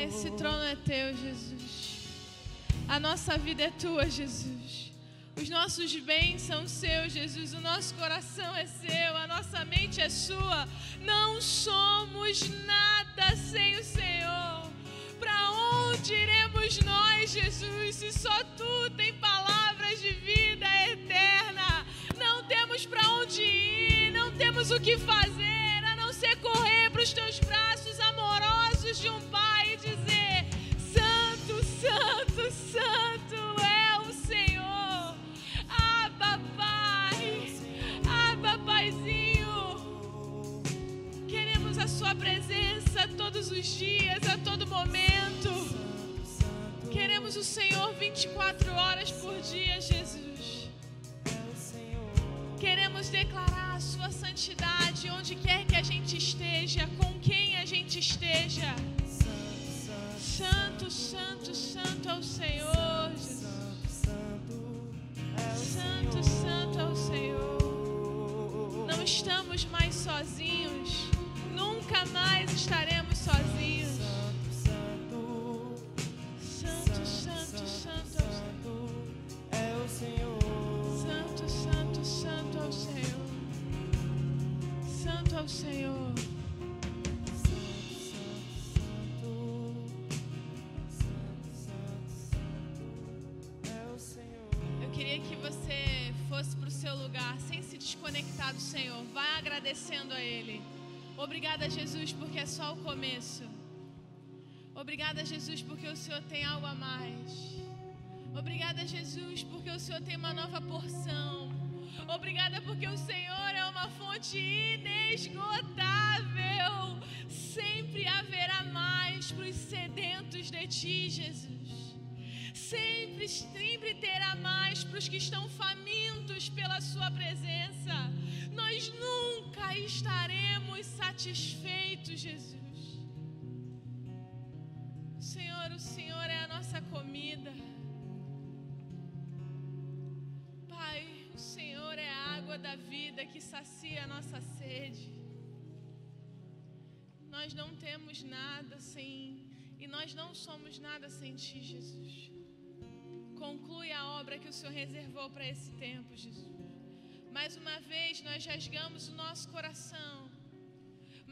Pai, esse trono é teu, Jesus. A nossa vida é tua, Jesus. Os nossos bens são seus, Jesus. O nosso coração é seu, a nossa mente é sua. Não somos nada sem o Senhor. Para onde iremos nós, Jesus, se só tu tem palavras de vida eterna? Não temos para onde ir, não temos o que fazer, a não ser correr para os teus braços amorosos de um Pai e dizer: Santo, Santo, Santo é o Senhor. Abba, Pai, Abba, Paizinho. Queremos a sua presença todos os dias, a todo momento. Queremos o Senhor 24 horas por dia, Jesus. Queremos declarar a sua santidade onde quer que a gente esteja, com quem a gente esteja. Santo, Santo, Santo é o Senhor, Jesus. Santo, Santo é o Senhor. Não estamos mais sozinhos. Nunca mais estaremos sozinhos. Santo, Santo, Santo é o Senhor. Santo, Santo, Santo é o Senhor. Santo é o Senhor. Eu queria que você fosse para o seu lugar sem se desconectar do Senhor. Vai agradecendo a Ele. Obrigada, Jesus, porque é só o começo. Obrigada, Jesus, porque o Senhor tem algo a mais. Obrigada, Jesus, porque o Senhor tem uma nova porção. Obrigada porque o Senhor é uma fonte inesgotável. Sempre haverá mais para os sedentos de Ti, Jesus. Sempre, sempre terá mais para os que estão famintos pela Sua presença. Nós nunca estaremos satisfeitos, Jesus. Senhor, o Senhor é a nossa comida. Pai, o Senhor é a água da vida que sacia a nossa sede. Nós não temos nada e nós não somos nada sem Ti, Jesus. Conclui a obra que o Senhor reservou para esse tempo, Jesus. Mais uma vez nós rasgamos o nosso coração.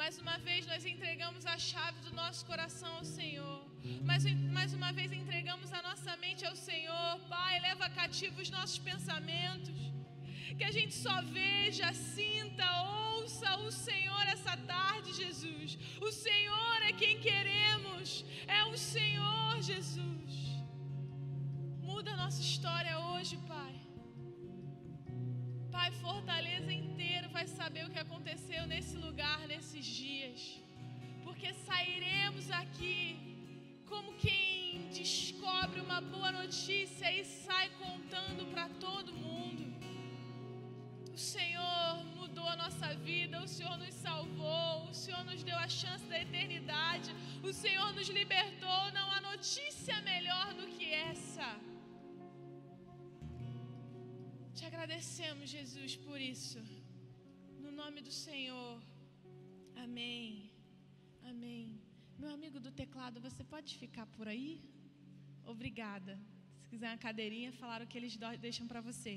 Mais uma vez nós entregamos a chave do nosso coração ao Senhor. Mais uma vez entregamos a nossa mente ao Senhor. Pai, leva cativo os nossos pensamentos. Que a gente só veja, sinta, ouça o Senhor essa tarde, Jesus. O Senhor é quem queremos. É o Senhor, Jesus. Muda a nossa história hoje, Pai. Pai, Fortaleza inteiro vai saber o que aconteceu nesse lugar, nesses dias. Porque sairemos aqui como quem descobre uma boa notícia e sai contando para todo mundo. O Senhor mudou a nossa vida, o Senhor nos salvou, o Senhor nos deu a chance da eternidade, o Senhor nos libertou. Não há notícia melhor do que essa. Te agradecemos, Jesus, por isso. No nome do Senhor. Amém. Amém. Meu amigo do teclado, você pode ficar por aí? Obrigada. Se quiser uma cadeirinha, falaram que eles deixam para você.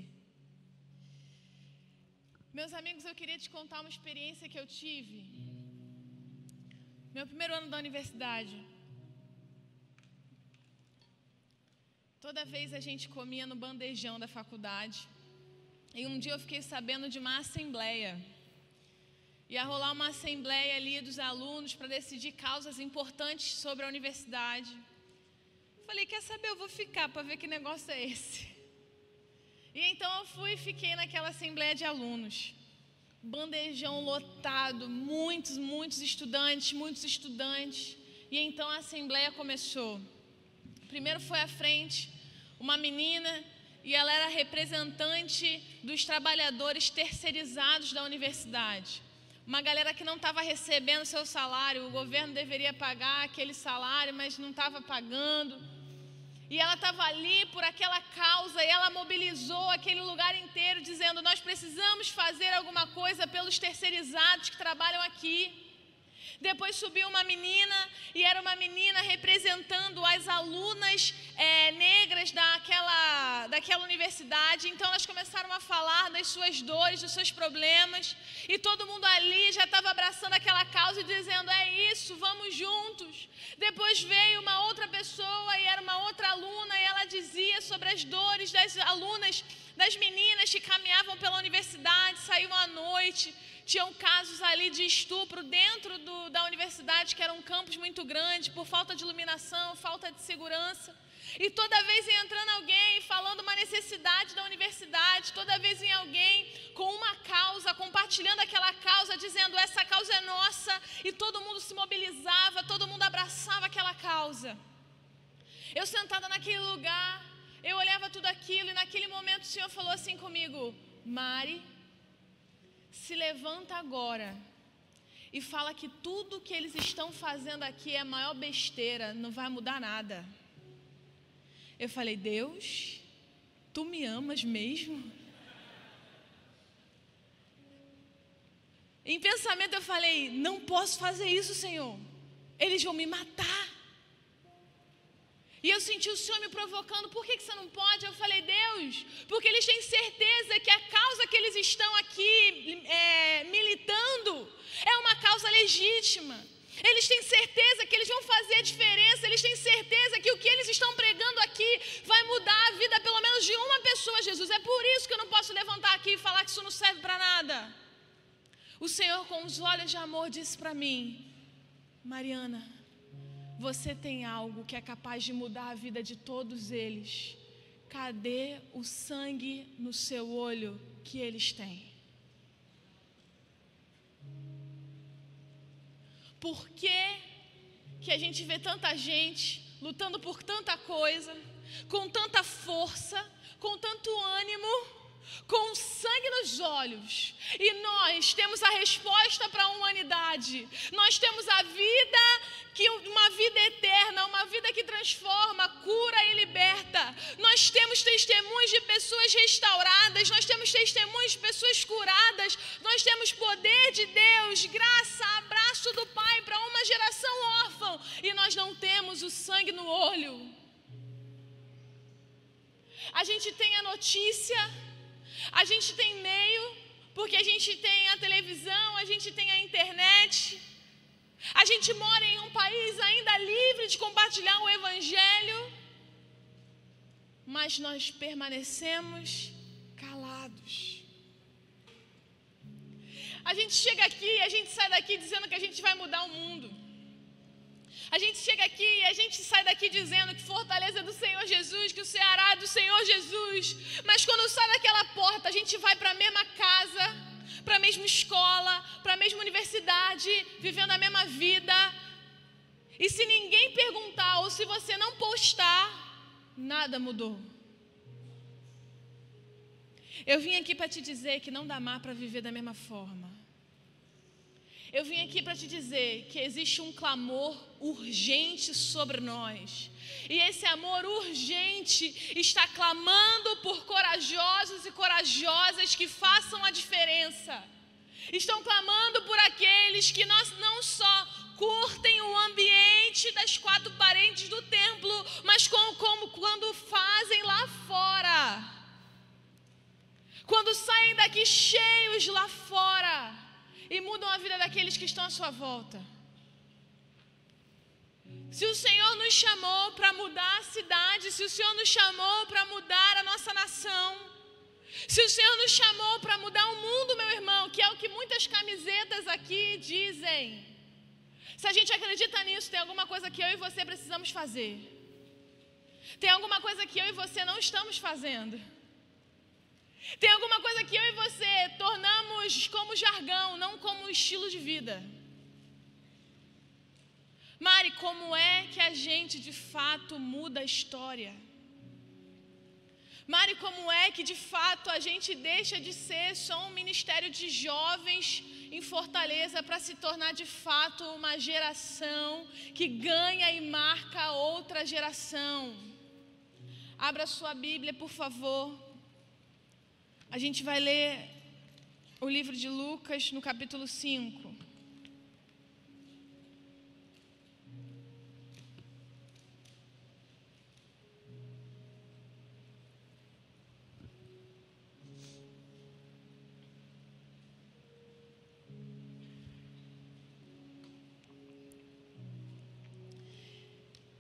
Meus amigos, eu queria te contar uma experiência que eu tive. Meu primeiro ano da universidade. Toda vez a gente comia no bandejão da faculdade. E um dia eu fiquei sabendo de uma assembleia. Ia rolar uma assembleia ali dos alunos para decidir causas importantes sobre a universidade. Falei, quer saber, eu vou ficar para ver que negócio é esse. E então eu fui e fiquei naquela assembleia de alunos. Bandejão lotado, muitos estudantes. E então a assembleia começou. Primeiro foi à frente uma menina, e ela era representante dos trabalhadores terceirizados da universidade. Uma galera que não estava recebendo seu salário, o governo deveria pagar aquele salário, mas não estava pagando. E ela estava ali por aquela causa, e ela mobilizou aquele lugar inteiro, dizendo, nós precisamos fazer alguma coisa pelos terceirizados que trabalham aqui. Depois subiu uma menina, e era uma menina representando as alunas negras daquela universidade. Então elas começaram a falar das suas dores, dos seus problemas, e todo mundo ali já estava abraçando aquela causa e dizendo: é isso, vamos juntos. Depois veio uma outra pessoa, e era uma outra aluna, e ela dizia sobre as dores das alunas, das meninas que caminhavam pela universidade, saíam à noite. Tinham casos ali de estupro dentro da universidade, que era um campus muito grande, por falta de iluminação, falta de segurança. E toda vez ia entrando alguém falando uma necessidade da universidade, toda vez em alguém com uma causa, compartilhando aquela causa, dizendo: essa causa é nossa, e todo mundo se mobilizava, todo mundo abraçava aquela causa. Eu sentada naquele lugar, eu olhava tudo aquilo, e naquele momento o Senhor falou assim comigo: Mari, se levanta agora e fala que tudo que eles estão fazendo aqui é a maior besteira, não vai mudar nada. Eu falei: Deus, tu me amas mesmo? Em pensamento eu falei: não posso fazer isso, Senhor, eles vão me matar. E eu senti o Senhor me provocando: por que você não pode? Eu falei: Deus, porque eles têm certeza que a causa que eles estão aqui militando é uma causa legítima. Eles têm certeza que eles vão fazer a diferença. Eles têm certeza que o que eles estão pregando aqui vai mudar a vida pelo menos de uma pessoa, Jesus. É por isso que eu não posso levantar aqui e falar que isso não serve para nada. O Senhor, com os olhos de amor, disse para mim: Mariana, você tem algo que é capaz de mudar a vida de todos eles. Cadê o sangue no seu olho que eles têm? Por que a gente vê tanta gente lutando por tanta coisa, com tanta força, com tanto ânimo, com sangue nos olhos, e nós temos a resposta para a humanidade? Nós temos a vida, uma vida eterna, uma vida que transforma, cura e liberta. Nós temos testemunhos de pessoas restauradas, nós temos testemunhos de pessoas curadas, nós temos poder de Deus, graça, abraço do Pai para uma geração órfã, e nós não temos o sangue no olho. A gente tem a notícia, a gente tem meio, porque a gente tem a televisão, a gente tem a internet. A gente mora em um país ainda livre de compartilhar o Evangelho, mas nós permanecemos calados. A gente chega aqui e a gente sai daqui dizendo que a gente vai mudar o mundo. A gente chega aqui e a gente sai daqui dizendo que Fortaleza é do Senhor Jesus, que o Ceará é do Senhor Jesus. Mas quando sai daquela porta, a gente vai para a mesma casa, para a mesma escola, para a mesma universidade, vivendo a mesma vida. E se ninguém perguntar, ou se você não postar, nada mudou. Eu vim aqui para te dizer que não dá mais para viver da mesma forma. Eu vim aqui para te dizer que existe um clamor urgente sobre nós. E esse amor urgente está clamando por corajosos e corajosas que façam a diferença. Estão clamando por aqueles que não só curtem o ambiente das quatro paredes do templo, mas como quando fazem lá fora. Quando saem daqui cheios lá fora e mudam a vida daqueles que estão à sua volta. Se o Senhor nos chamou para mudar a cidade, se o Senhor nos chamou para mudar a nossa nação, se o Senhor nos chamou para mudar o mundo, meu irmão, que é o que muitas camisetas aqui dizem, se a gente acredita nisso, tem alguma coisa que eu e você precisamos fazer. Tem alguma coisa que eu e você não estamos fazendo. Tem alguma coisa que eu e você tornamos como jargão, não como estilo de vida. Mari, como é que a gente de fato muda a história? Mari, como é que de fato a gente deixa de ser só um ministério de jovens em Fortaleza para se tornar de fato uma geração que ganha e marca outra geração? Abra sua Bíblia, por favor. A gente vai ler o livro de Lucas no capítulo 5.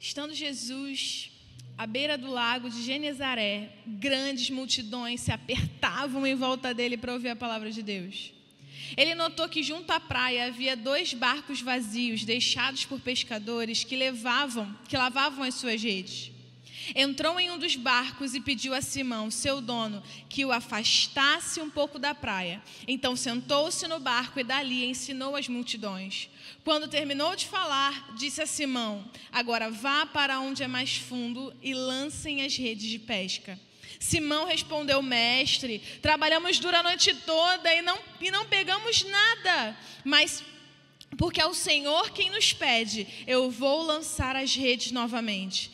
Estando Jesus à beira do lago de Genezaré, grandes multidões se apertavam em volta dele para ouvir a palavra de Deus. Ele notou que junto à praia havia 2 barcos vazios, deixados por pescadores que lavavam as suas redes. Entrou em um dos barcos e pediu a Simão, seu dono, que o afastasse um pouco da praia. Então sentou-se no barco e dali ensinou as multidões. Quando terminou de falar, disse a Simão: agora vá para onde é mais fundo e lancem as redes de pesca. Simão respondeu: mestre, trabalhamos duro a noite toda e não pegamos nada, mas porque é o Senhor quem nos pede, eu vou lançar as redes novamente.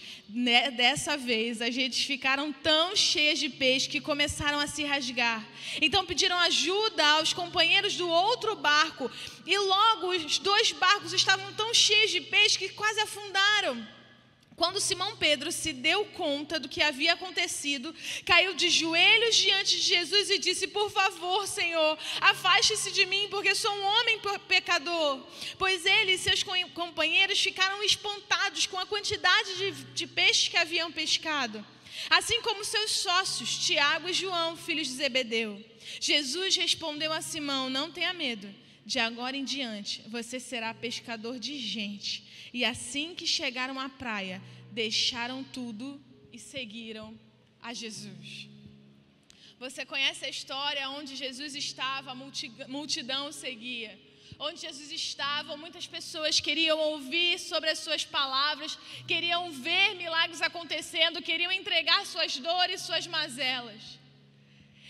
Dessa vez, as redes ficaram tão cheias de peixe que começaram a se rasgar. Então pediram ajuda aos companheiros do outro barco, e logo os 2 barcos estavam tão cheios de peixe que quase afundaram. Quando Simão Pedro se deu conta do que havia acontecido, caiu de joelhos diante de Jesus e disse: por favor, Senhor, afaste-se de mim, porque sou um homem pecador. Pois ele e seus companheiros ficaram espantados com a quantidade de peixes que haviam pescado, assim como seus sócios, Tiago e João, filhos de Zebedeu. Jesus respondeu a Simão: não tenha medo, de agora em diante você será pescador de gente. E assim que chegaram à praia, deixaram tudo e seguiram a Jesus. Você conhece a história onde Jesus estava, a multidão seguia. Onde Jesus estava, muitas pessoas queriam ouvir sobre as suas palavras, queriam ver milagres acontecendo, queriam entregar suas dores, suas mazelas.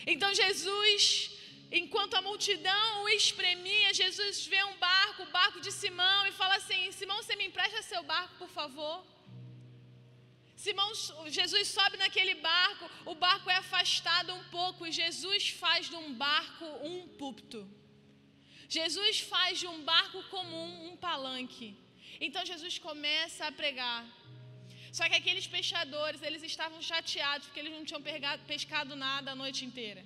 Então Jesus, enquanto a multidão o espremia, Jesus vê o barco de Simão e fala assim: Simão, você me empresta seu barco, por favor? Jesus sobe naquele barco, o barco é afastado um pouco e Jesus faz de um barco um púlpito. Jesus faz de um barco comum um palanque. Então Jesus começa a pregar. Só que aqueles pescadores, eles estavam chateados porque eles não tinham pescado nada a noite inteira.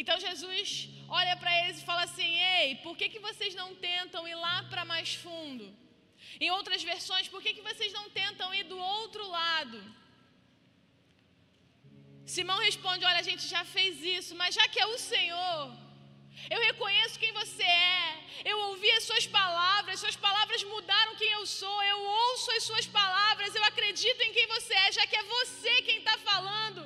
Então Jesus olha para eles e fala assim: ei, por que vocês não tentam ir lá para mais fundo? Em outras versões, por que vocês não tentam ir do outro lado? Simão responde: olha, a gente já fez isso, mas já que é o Senhor, eu reconheço quem você é, eu ouvi as suas palavras mudaram quem eu sou, eu ouço as suas palavras, eu acredito em quem você é, já que é você quem está falando,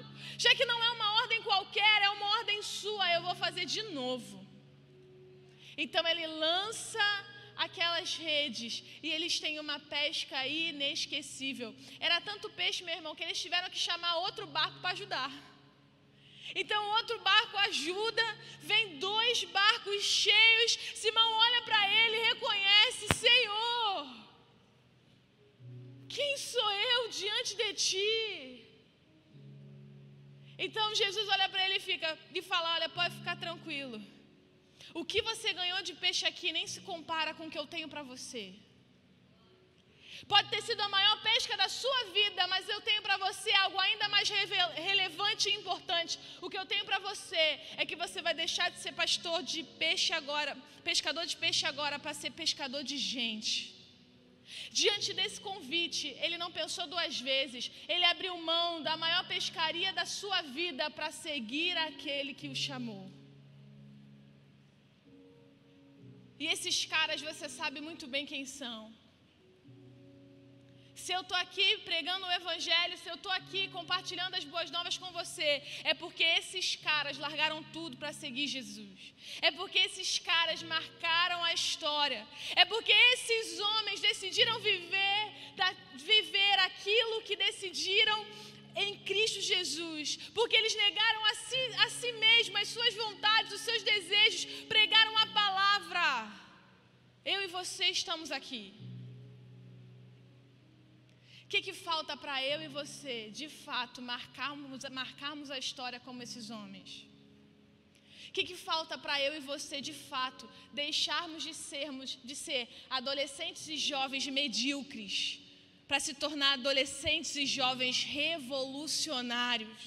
já que não é uma ordem qualquer, é uma ordem sua, eu vou fazer de novo. Então ele lança aquelas redes e eles têm uma pesca inesquecível. Era tanto peixe, meu irmão, que eles tiveram que chamar outro barco para ajudar. Então outro barco ajuda, vem 2 barcos cheios. Simão olha para ele e reconhece: Senhor, quem sou eu diante de ti? Então Jesus olha para ele e fala: olha, pode ficar tranquilo. O que você ganhou de peixe aqui nem se compara com o que eu tenho para você. Pode ter sido a maior pesca da sua vida, mas eu tenho para você algo ainda mais relevante e importante. O que eu tenho para você é que você vai deixar de ser pescador de peixe agora, para ser pescador de gente. Diante desse convite, ele não pensou 2 vezes. Ele abriu mão da maior pescaria da sua vida para seguir aquele que o chamou. E esses caras, você sabe muito bem quem são. Se eu estou aqui pregando o Evangelho, se eu estou aqui compartilhando as boas novas com você, é porque esses caras largaram tudo para seguir Jesus. É porque esses caras marcaram a história. É porque esses homens decidiram viver aquilo que decidiram em Cristo Jesus. Porque eles negaram a si mesmos, as suas vontades, os seus desejos, pregaram a palavra. Eu e você estamos aqui. O que falta para eu e você, de fato, marcarmos a história como esses homens? O que falta para eu e você, de fato, deixarmos de ser adolescentes e jovens medíocres, para se tornar adolescentes e jovens revolucionários?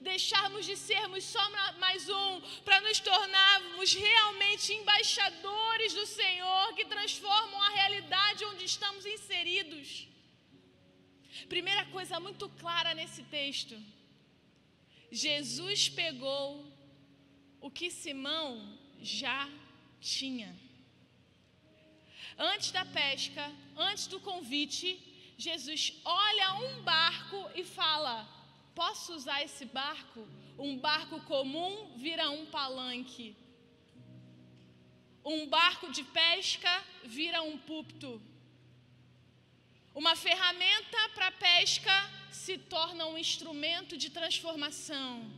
Deixarmos de sermos só mais um, para nos tornarmos realmente embaixadores do Senhor, que transformam a realidade onde estamos inseridos. Primeira coisa muito clara nesse texto: Jesus pegou o que Simão já tinha. Antes da pesca, antes do convite, Jesus olha um barco e fala: posso usar esse barco? Um barco comum vira um palanque. Um barco de pesca vira um púlpito. Uma ferramenta para pesca se torna um instrumento de transformação.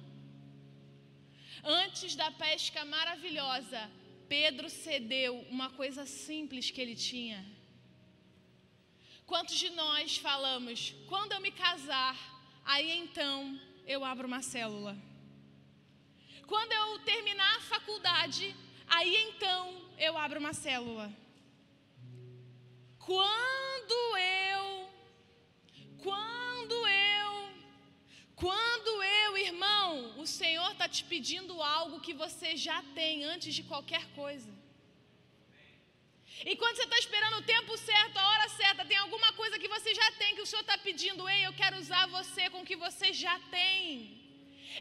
Antes da pesca maravilhosa, Pedro cedeu uma coisa simples que ele tinha. Quantos de nós falamos: quando eu me casar, aí então eu abro uma célula. Quando eu terminar a faculdade, aí então eu abro uma célula. Quando eu, irmão, o Senhor está te pedindo algo que você já tem antes de qualquer coisa. E quando você está esperando o tempo certo, a hora certa, tem alguma coisa que você já tem, que o Senhor está pedindo: ei, eu quero usar você com o que você já tem.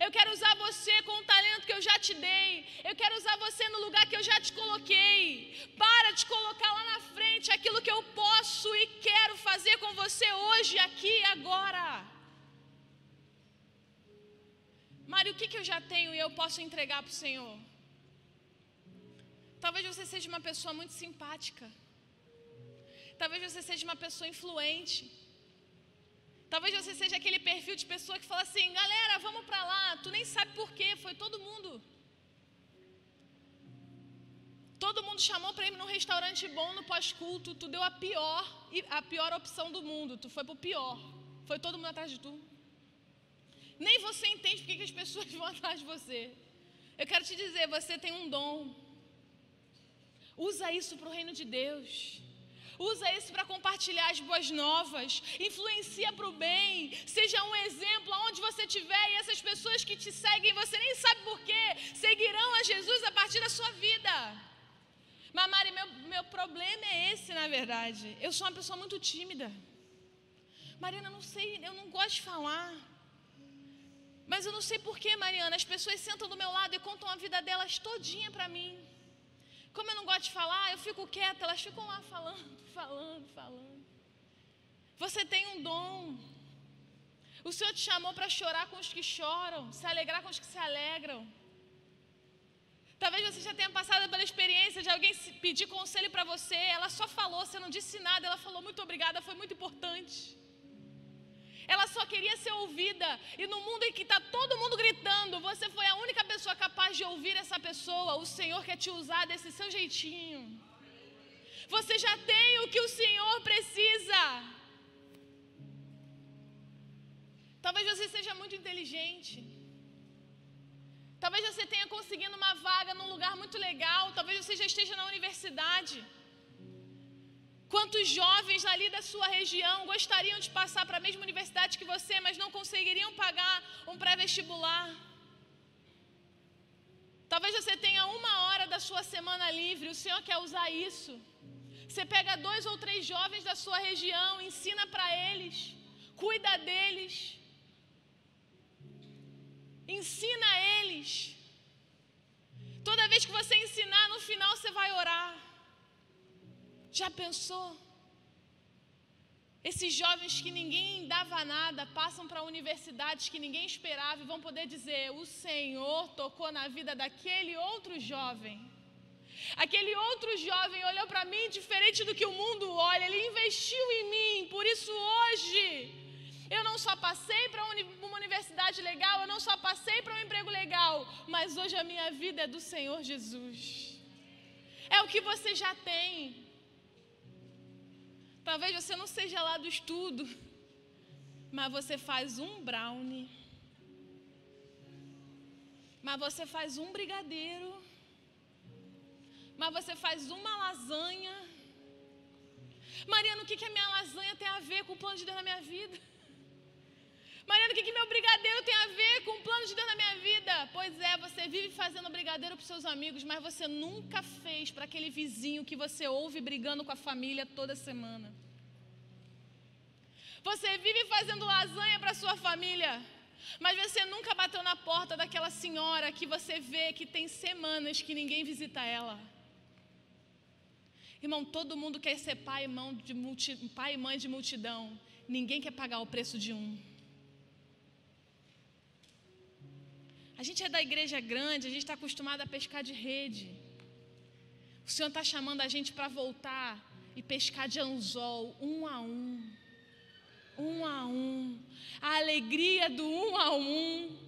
Eu quero usar você com o talento que eu já te dei. Eu quero usar você no lugar que eu já te coloquei. Para de colocar lá na frente aquilo que eu posso e quero fazer com você hoje, aqui e agora. Mário, o que eu já tenho e eu posso entregar para o Senhor? Talvez você seja uma pessoa muito simpática. Talvez você seja uma pessoa influente. Talvez você seja aquele perfil de pessoa que fala assim: galera, vamos para lá. Tu nem sabe por quê, foi todo mundo. Todo mundo chamou para ir num restaurante bom no pós-culto. Tu deu a pior opção do mundo. Tu foi pro pior. Foi todo mundo atrás de tu. Nem você entende porque que as pessoas vão atrás de você. Eu quero te dizer, você tem um dom. Usa isso para o reino de Deus. Usa isso para compartilhar as boas novas. Influencia para o bem. Seja um exemplo aonde você estiver. E essas pessoas que te seguem, você nem sabe por quê, seguirão a Jesus a partir da sua vida. Mas Mari, meu problema é esse, na verdade. Eu sou uma pessoa muito tímida. Mariana, não sei, eu não gosto de falar. Mas eu não sei porquê, Mariana. As pessoas sentam do meu lado e contam a vida delas todinha para mim. Como eu não gosto de falar, eu fico quieta. Elas ficam lá falando. Você tem um dom. O Senhor te chamou para chorar com os que choram, se alegrar com os que se alegram. Talvez você já tenha passado pela experiência de alguém pedir conselho para você. Ela só falou, você não disse nada. Ela falou: muito obrigada, foi muito importante. Ela só queria ser ouvida. E no mundo em que está todo mundo gritando, você foi a única pessoa capaz de ouvir essa pessoa. O Senhor quer te usar desse seu jeitinho. Você já tem o que o Senhor precisa. Talvez você seja muito inteligente. Talvez você tenha conseguido uma vaga num lugar muito legal. Talvez você já esteja na universidade. Quantos jovens ali da sua região gostariam de passar para a mesma universidade que você, mas não conseguiriam pagar um pré-vestibular? Talvez você tenha 1 hora da sua semana livre. O Senhor quer usar isso. Você pega 2 ou 3 jovens da sua região, ensina para eles, cuida deles, ensina eles. Toda vez que você ensinar, no final você vai orar. Já pensou? Esses jovens que ninguém dava nada, passam para universidades que ninguém esperava e vão poder dizer: o Senhor tocou na vida daquele outro jovem. Aquele outro jovem olhou para mim diferente do que o mundo olha. Ele investiu em mim. Por isso hoje eu não só passei para uma universidade legal, eu não só passei para um emprego legal, mas hoje a minha vida é do Senhor Jesus. É o que você já tem. Talvez você não seja lá do estudo, mas você faz um brownie, mas você faz um brigadeiro, mas você faz uma lasanha. Mariana, o que a minha lasanha tem a ver com o plano de Deus na minha vida? Mariana, o que meu brigadeiro tem a ver com o plano de Deus na minha vida? Pois é, você vive fazendo brigadeiro para os seus amigos, mas você nunca fez para aquele vizinho que você ouve brigando com a família toda semana. Você vive fazendo lasanha para sua família, mas você nunca bateu na porta daquela senhora que você vê que tem semanas que ninguém visita ela. Irmão, todo mundo quer ser pai e mãe de multidão. Ninguém quer pagar o preço de um. A gente é da igreja grande, a gente está acostumado a pescar de rede. O Senhor está chamando a gente para voltar e pescar de anzol, um a um. Um a um. A alegria do um a um.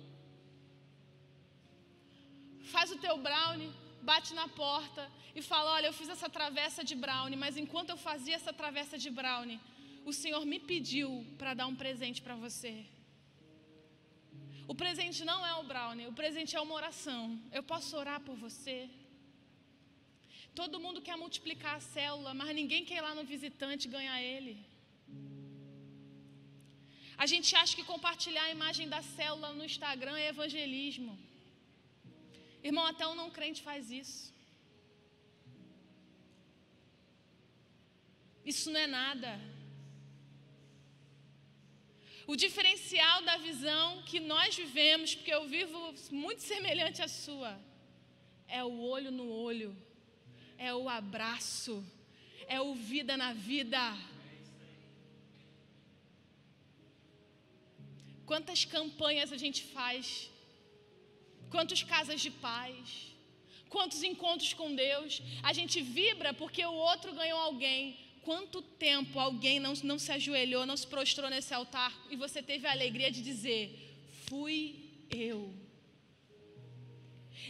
Faz o teu brownie, bate na porta e fala: olha, eu fiz essa travessa de brownie, mas enquanto eu fazia essa travessa de brownie, o Senhor me pediu para dar um presente para você. O presente não é o brownie, o presente é uma oração. Eu posso orar por você? Todo mundo quer multiplicar a célula, mas ninguém quer ir lá no visitante ganhar ele. A gente acha que compartilhar a imagem da célula no Instagram é evangelismo. Irmão, até um não crente faz isso. Isso não é nada. O diferencial da visão que nós vivemos, porque eu vivo muito semelhante à sua, é o olho no olho, é o abraço, é o vida na vida. Quantas campanhas a gente faz, quantas casas de paz, quantos encontros com Deus, a gente vibra porque o outro ganhou alguém. Quanto tempo alguém não se ajoelhou, não se prostrou nesse altar e você teve a alegria de dizer: fui eu.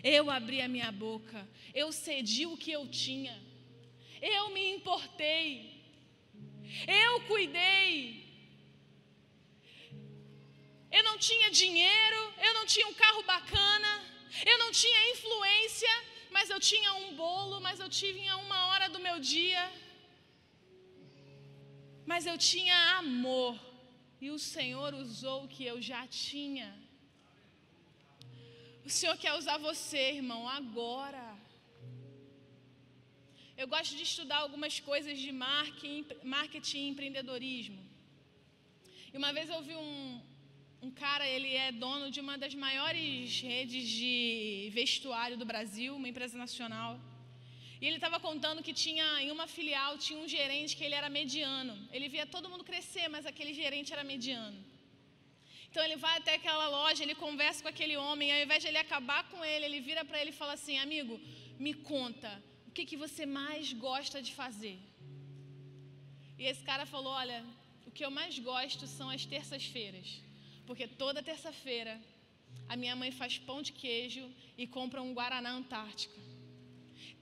Eu abri a minha boca, eu cedi o que eu tinha, eu me importei, eu cuidei. Eu não tinha dinheiro, eu não tinha um carro bacana, eu não tinha influência, mas eu tinha um bolo, mas eu tinha 1 hora do meu dia. Mas eu tinha amor, e o Senhor usou o que eu já tinha. O Senhor quer usar você, irmão, agora. Eu gosto de estudar algumas coisas de marketing e empreendedorismo. E uma vez eu vi um cara, ele é dono de uma das maiores redes de vestuário do Brasil, uma empresa nacional. E ele estava contando que em uma filial tinha um gerente que ele era mediano. Ele via todo mundo crescer, mas aquele gerente era mediano. Então ele vai até aquela loja, ele conversa com aquele homem, e ao invés de ele acabar com ele vira para ele e fala assim: amigo, me conta, o que você mais gosta de fazer? E esse cara falou: olha, o que eu mais gosto são as terças-feiras, porque toda terça-feira a minha mãe faz pão de queijo e compra um Guaraná Antártica.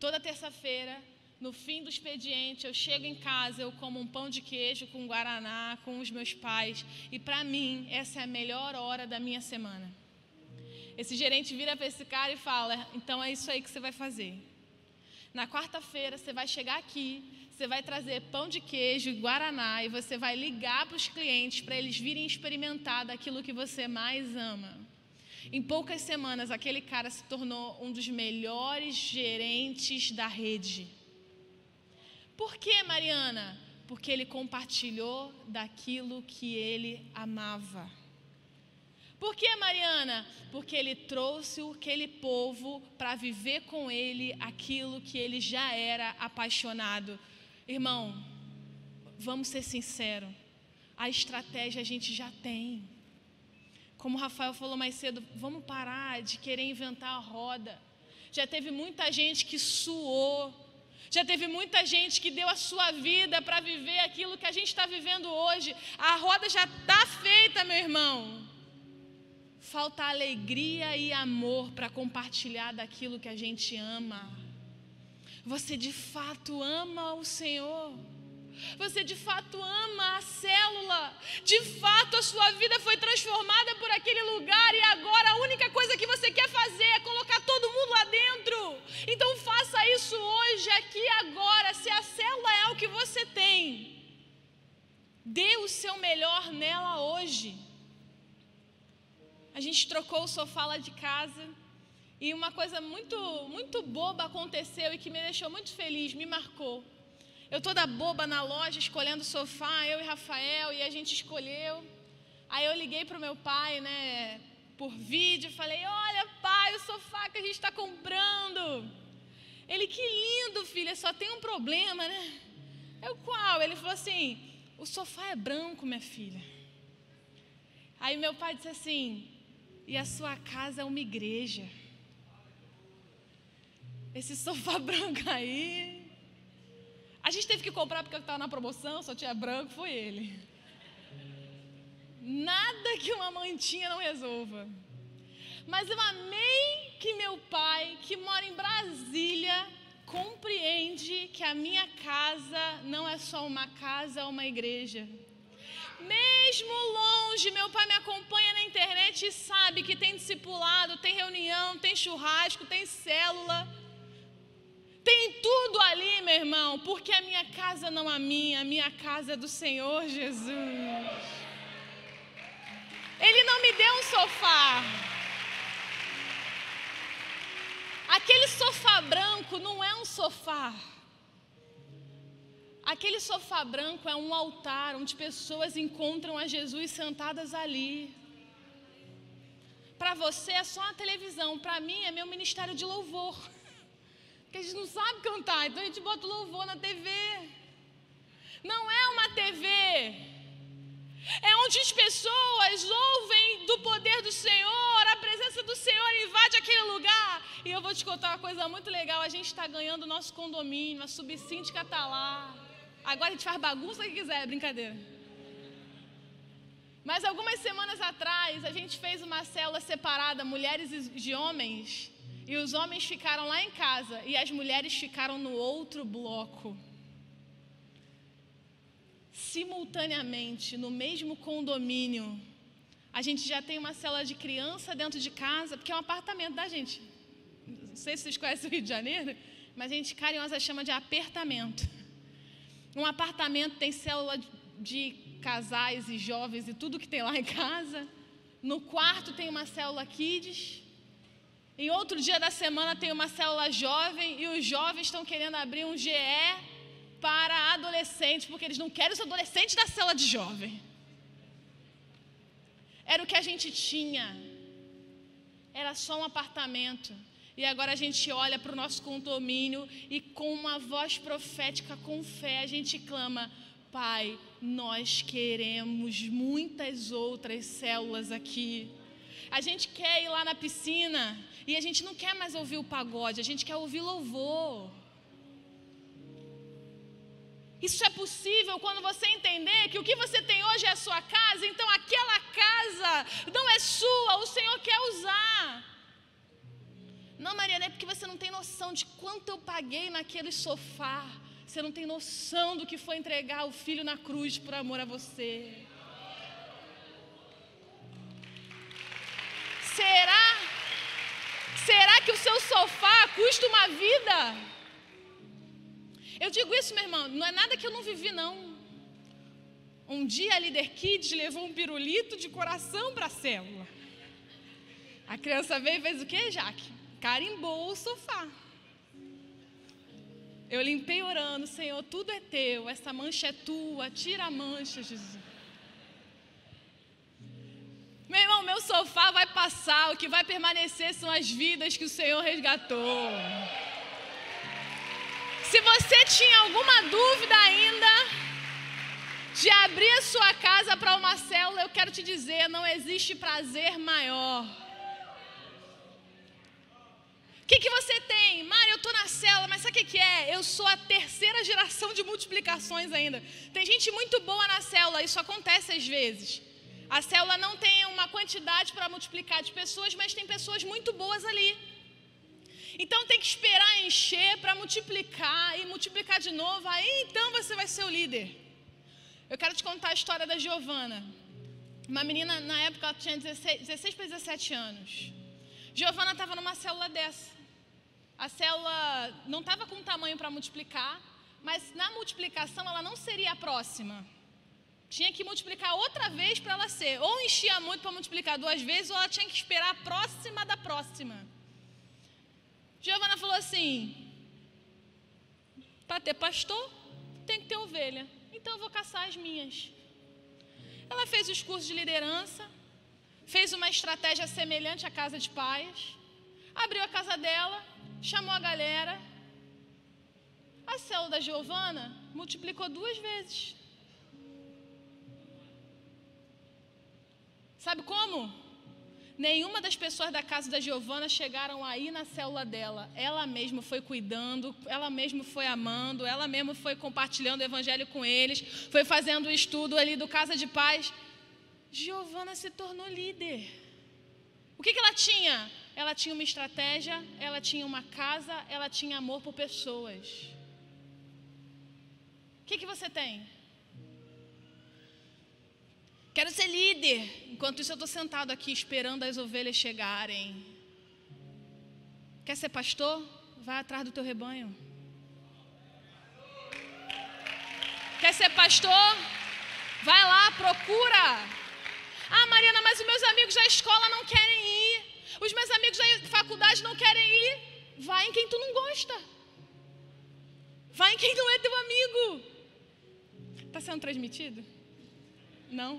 Toda terça-feira, no fim do expediente, eu chego em casa, eu como um pão de queijo com Guaraná, com os meus pais. E para mim, essa é a melhor hora da minha semana. Esse gerente vira para esse cara e fala: então é isso aí que você vai fazer. Na quarta-feira, você vai chegar aqui, você vai trazer pão de queijo e Guaraná e você vai ligar para os clientes para eles virem experimentar daquilo que você mais ama. Em poucas semanas, aquele cara se tornou um dos melhores gerentes da rede. Por que, Mariana? Porque ele compartilhou daquilo que ele amava. Por que, Mariana? Porque ele trouxe aquele povo para viver com ele aquilo que ele já era apaixonado. Irmão, vamos ser sinceros, a estratégia a gente já tem. Como o Rafael falou mais cedo, vamos parar de querer inventar a roda. Já teve muita gente que suou, já teve muita gente que deu a sua vida para viver aquilo que a gente está vivendo hoje. A roda já está feita, meu irmão. Falta alegria e amor para compartilhar daquilo que a gente ama. Você de fato ama o Senhor? Você de fato ama a célula? De fato a sua vida foi transformada por aquele lugar e agora a única coisa que você quer fazer é colocar todo mundo lá dentro? Então faça isso hoje, aqui, agora. Se a célula é o que você tem, dê o seu melhor nela hoje. A gente trocou o sofá lá de casa e uma coisa muito boba aconteceu e que me deixou muito feliz, me marcou. Eu toda boba na loja escolhendo sofá, eu e Rafael, e a gente escolheu. Aí eu liguei para o meu pai, né, por vídeo, falei, olha pai, o sofá que a gente está comprando. Ele, que lindo, filha, só tem um problema, né? Eu, qual? Ele falou assim, o sofá é branco, minha filha. Aí meu pai disse assim, e a sua casa é uma igreja. Esse sofá branco aí, a gente teve que comprar porque estava na promoção, só tinha branco, foi ele. Nada que uma mantinha não resolva. Mas eu amei que meu pai, que mora em Brasília, compreende que a minha casa não é só uma casa, é uma igreja. Mesmo longe, meu pai me acompanha na internet e sabe que tem discipulado, tem reunião, tem churrasco, tem célula. Tem tudo ali, meu irmão, porque a minha casa não é minha, a minha casa é do Senhor Jesus. Ele não me deu um sofá. Aquele sofá branco não é um sofá. Aquele sofá branco é um altar onde pessoas encontram a Jesus sentadas ali. Para você é só a televisão, para mim é meu ministério de louvor. Porque a gente não sabe cantar, então a gente bota o louvor na TV. Não é uma TV. É onde as pessoas ouvem do poder do Senhor, a presença do Senhor invade aquele lugar. E eu vou te contar uma coisa muito legal, a gente está ganhando o nosso condomínio, a subsíndica está lá. Agora a gente faz bagunça que quiser, é brincadeira. Mas algumas semanas atrás, a gente fez uma célula separada, mulheres e homens, e os homens ficaram lá em casa, e as mulheres ficaram no outro bloco. Simultaneamente, no mesmo condomínio, a gente já tem uma célula de criança dentro de casa, porque é um apartamento da gente. Não sei se vocês conhecem o Rio de Janeiro, mas a gente carinhosa chama de apertamento. Um apartamento tem célula de casais e jovens e tudo que tem lá em casa. No quarto tem uma célula kids. Em outro dia da semana tem uma célula jovem e os jovens estão querendo abrir um GE para adolescentes, porque eles não querem os adolescentes da célula de jovem. Era o que a gente tinha. Era só um apartamento. E agora a gente olha para o nosso condomínio e com uma voz profética, com fé, a gente clama, Pai, nós queremos muitas outras células aqui. A gente quer ir lá na piscina e a gente não quer mais ouvir o pagode, a gente quer ouvir louvor. Isso é possível quando você entender que o que você tem hoje é a sua casa, então aquela casa não é sua, o Senhor quer usar. Não, Mariana, é porque você não tem noção de quanto eu paguei naquele sofá. Você não tem noção do que foi entregar o filho na cruz por amor a você. Será que o seu sofá custa uma vida? Eu digo isso, meu irmão, não é nada que eu não vivi, não. Um dia a Líder Kids levou um pirulito de coração para a célula. A criança veio e fez o quê, Jaque? Carimbou o sofá. Eu limpei orando, Senhor, tudo é teu, essa mancha é tua, tira a mancha, Jesus. Meu irmão, meu sofá vai passar, o que vai permanecer são as vidas que o Senhor resgatou. Se você tinha alguma dúvida ainda de abrir a sua casa para uma célula, eu quero te dizer, não existe prazer maior. O que você tem? Mário, eu estou na célula, mas sabe o que é? Eu sou a terceira geração de multiplicações ainda. Tem gente muito boa na célula, isso acontece às vezes. A célula não tem uma quantidade para multiplicar de pessoas, mas tem pessoas muito boas ali. Então tem que esperar encher para multiplicar e multiplicar de novo, aí então você vai ser o líder. Eu quero te contar a história da Giovana. Uma menina, na época, ela tinha 16 para 17 anos. Giovana estava numa célula dessa. A célula não estava com tamanho para multiplicar, mas na multiplicação ela não seria a próxima. Tinha que multiplicar outra vez para ela ser. Ou enchia muito para multiplicar 2 vezes, ou ela tinha que esperar a próxima da próxima. Giovana falou assim, para ter pastor, tem que ter ovelha. Então eu vou caçar as minhas. Ela fez os cursos de liderança, fez uma estratégia semelhante à casa de pais, abriu a casa dela, chamou a galera. A célula da Giovana multiplicou 2 vezes. Sabe como? Nenhuma das pessoas da casa da Giovana chegaram aí na célula dela. Ela mesma foi cuidando, ela mesma foi amando, ela mesma foi compartilhando o evangelho com eles, foi fazendo o estudo ali do Casa de Paz. Giovana se tornou líder. O que ela tinha? Ela tinha uma estratégia, ela tinha uma casa, ela tinha amor por pessoas. O que você tem? Quero ser líder. Enquanto isso eu estou sentado aqui esperando as ovelhas chegarem. Quer ser pastor? Vai atrás do teu rebanho. Quer ser pastor? Vai lá, procura. Ah, Mariana, mas os meus amigos da escola não querem ir. Os meus amigos da faculdade não querem ir. Vai em quem tu não gosta. Vai em quem não é teu amigo. Está sendo transmitido? Não?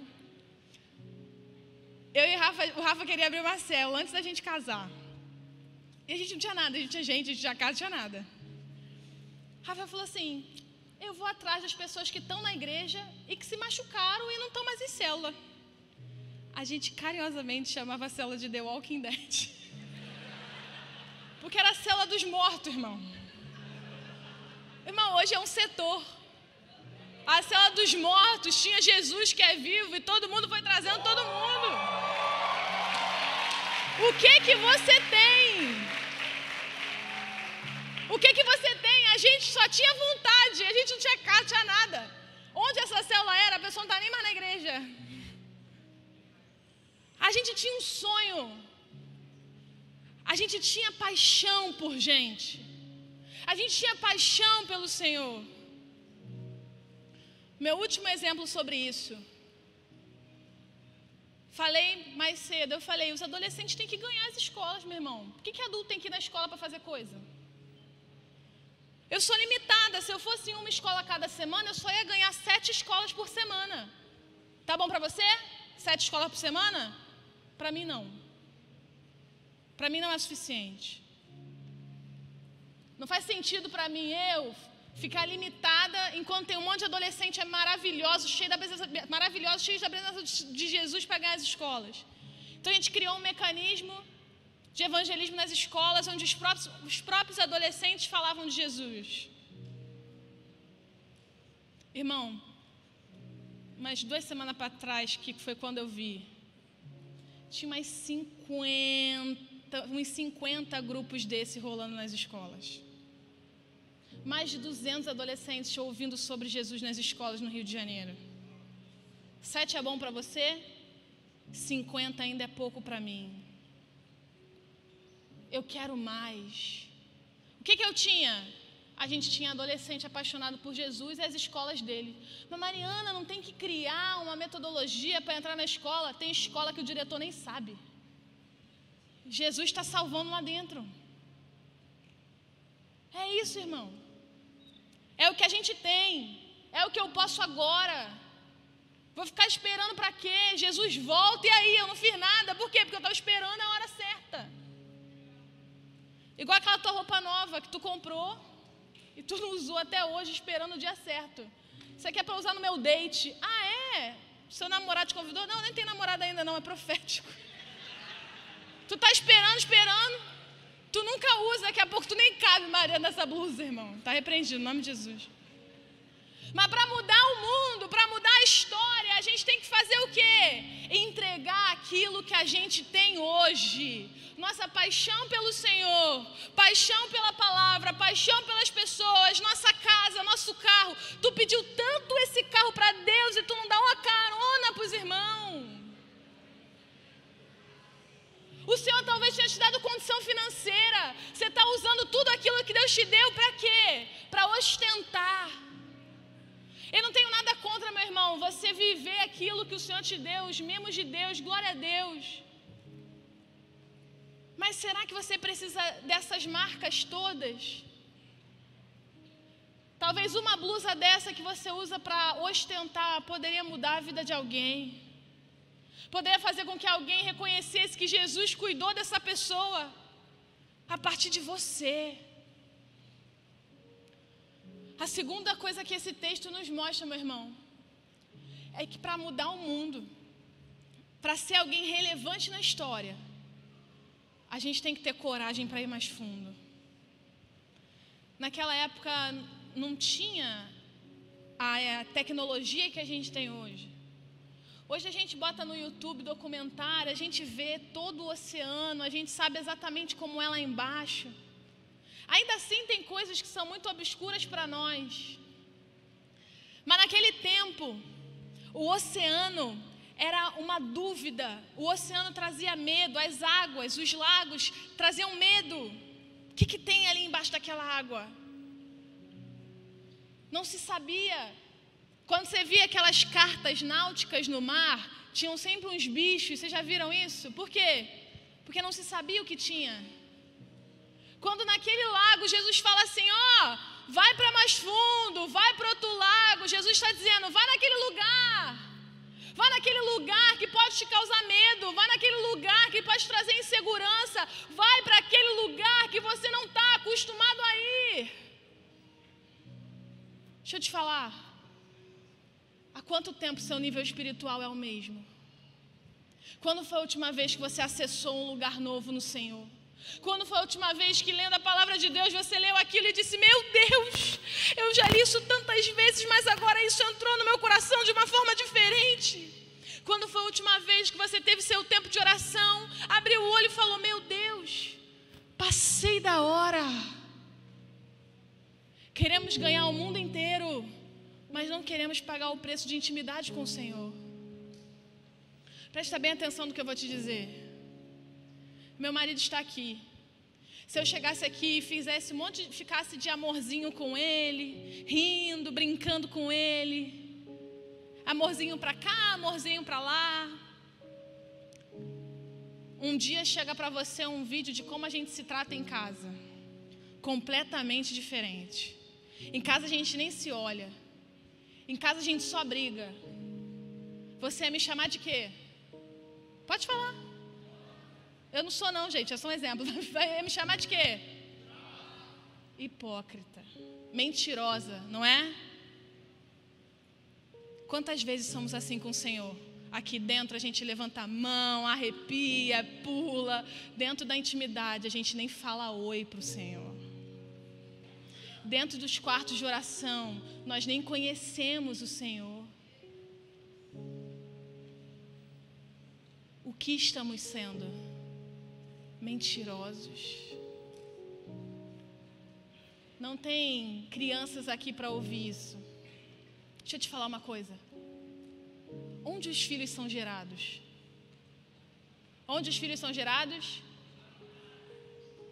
Eu e o Rafa queria abrir uma célula antes da gente casar. E a gente não tinha nada, a gente tinha casa, não tinha nada. Rafa falou assim, eu vou atrás das pessoas que estão na igreja e que se machucaram e não estão mais em célula. A gente carinhosamente chamava a célula de The Walking Dead. Porque era a célula dos mortos, irmão. Irmão, hoje é um setor. A célula dos mortos tinha Jesus que é vivo e todo mundo foi trazendo todo mundo. O que você tem? O que você tem? A gente só tinha vontade, a gente não tinha casa, não tinha nada. Onde essa célula era, a pessoa não está nem mais na igreja. A gente tinha um sonho. A gente tinha paixão por gente. A gente tinha paixão pelo Senhor. Meu último exemplo sobre isso. Falei mais cedo, eu falei, os adolescentes têm que ganhar as escolas, meu irmão. Por que adulto tem que ir na escola para fazer coisa? Eu sou limitada, se eu fosse em uma escola a cada semana, eu só ia ganhar 7 escolas por semana. Tá bom para você? 7 escolas por semana? Para mim não. Para mim não é suficiente. Não faz sentido para mim eu ficar limitada enquanto tem um monte de adolescente maravilhoso, cheio da presença de Jesus para ganhar as escolas. Então a gente criou um mecanismo de evangelismo nas escolas, onde os próprios adolescentes falavam de Jesus. Irmão, umas 2 semanas para trás, que foi quando eu vi, tinha uns 50 grupos desse rolando nas escolas. Mais de 200 adolescentes ouvindo sobre Jesus nas escolas no Rio de Janeiro. 7 é bom para você? 50 ainda é pouco para mim. Eu quero mais. O que eu tinha? A gente tinha adolescente apaixonado por Jesus e as escolas dele. Mas Mariana, não tem que criar uma metodologia para entrar na escola? Tem escola que o diretor nem sabe. Jesus está salvando lá dentro. É isso, irmão. É o que a gente tem. É o que eu posso agora. Vou ficar esperando para quê? Jesus volta e aí? Eu não fiz nada. Por quê? Porque eu estava esperando a hora certa. Igual aquela tua roupa nova que tu comprou e tu não usou até hoje esperando o dia certo. Isso aqui é para usar no meu date. Ah, é? Seu namorado te convidou? Não, nem tem namorado ainda não, é profético. Tu tá esperando. Tu nunca usa, daqui a pouco tu nem cabe, Maria, nessa blusa, irmão. Tá repreendido, em nome de Jesus. Mas para mudar o mundo, para mudar a história, a gente tem que fazer o quê? Entregar aquilo que a gente tem hoje. Nossa paixão pelo Senhor, paixão pela palavra, paixão pelas pessoas, nossa casa, nosso carro. Tu pediu tanto esse carro para Deus e tu não dá uma carona para os irmãos. O Senhor talvez tenha te dado condição financeira. Você está usando tudo aquilo que Deus te deu para quê? Para ostentar. Eu não tenho nada contra, meu irmão, você viver aquilo que o Senhor te deu, os mimos de Deus, glória a Deus. Mas será que você precisa dessas marcas todas? Talvez uma blusa dessa que você usa para ostentar poderia mudar a vida de alguém. Poderia fazer com que alguém reconhecesse que Jesus cuidou dessa pessoa a partir de você. A segunda coisa que esse texto nos mostra, meu irmão, é que para mudar o mundo, para ser alguém relevante na história, a gente tem que ter coragem para ir mais fundo. Naquela época não tinha a tecnologia que a gente tem hoje. Hoje a gente bota no YouTube documentário, a gente vê todo o oceano, a gente sabe exatamente como é lá embaixo. Ainda assim tem coisas que são muito obscuras para nós. Mas naquele tempo, o oceano era uma dúvida. O oceano trazia medo, as águas, os lagos traziam medo. O que tem ali embaixo daquela água? Não se sabia. Quando você via aquelas cartas náuticas no mar, tinham sempre uns bichos. Vocês já viram isso? Por quê? Porque não se sabia o que tinha. Quando naquele lago Jesus fala assim, vai para mais fundo, vai para outro lago. Jesus está dizendo, vai naquele lugar. Vai naquele lugar que pode te causar medo. Vai naquele lugar que pode te trazer insegurança. Vai para aquele lugar que você não está acostumado a ir. Deixa eu te falar. Há quanto tempo seu nível espiritual é o mesmo? Quando foi a última vez que você acessou um lugar novo no Senhor? Quando foi a última vez que, lendo a palavra de Deus, você leu aquilo e disse, meu Deus, eu já li isso tantas vezes, mas agora isso entrou no meu coração de uma forma diferente. Quando foi a última vez que você teve seu tempo de oração, abriu o olho e falou, meu Deus, passei da hora. Queremos ganhar o mundo inteiro, mas não queremos pagar o preço de intimidade com o Senhor. Presta bem atenção no que eu vou te dizer. Meu marido está aqui. Se eu chegasse aqui e fizesse ficasse de amorzinho com ele, rindo, brincando com ele, amorzinho para cá, amorzinho para lá. Um dia chega para você um vídeo de como a gente se trata em casa, completamente diferente. Em casa a gente nem se olha. Em casa a gente só briga. Você ia me chamar de quê? Pode falar. Eu não sou não, gente, é só um exemplo. Vai me chamar de quê? Hipócrita. Mentirosa, não é? Quantas vezes somos assim com o Senhor? Aqui dentro a gente levanta a mão, arrepia, pula. Dentro da intimidade a gente nem fala oi para o Senhor. Dentro dos quartos de oração nós nem conhecemos o Senhor. O que estamos sendo? Mentirosos. Não tem crianças aqui para ouvir isso. Deixa eu te falar uma coisa. Onde os filhos são gerados? Onde os filhos são gerados?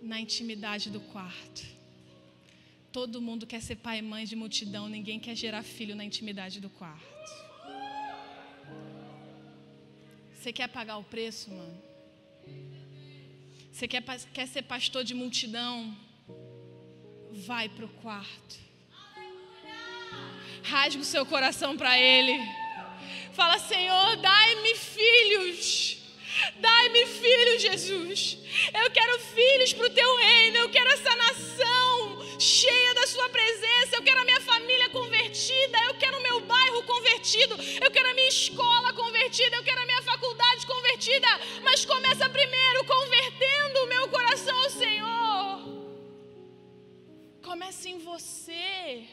Na intimidade do quarto. Todo mundo quer ser pai e mãe de multidão, ninguém quer gerar filho na intimidade do quarto. Você quer pagar o preço, mano? Você quer ser pastor de multidão? Vai para o quarto. Rasga o seu coração para Ele. Fala, Senhor, dai-me filhos. Dai-me filhos, Jesus. Eu quero filhos para o Teu reino. Eu quero essa nação cheia da Sua presença. Eu quero a minha família convertida. Eu quero o meu bairro convertido. Eu quero a minha escola convertida. Eu quero a minha faculdade convertida. Mas começa primeiro convertendo o meu coração ao Senhor. Comece em você.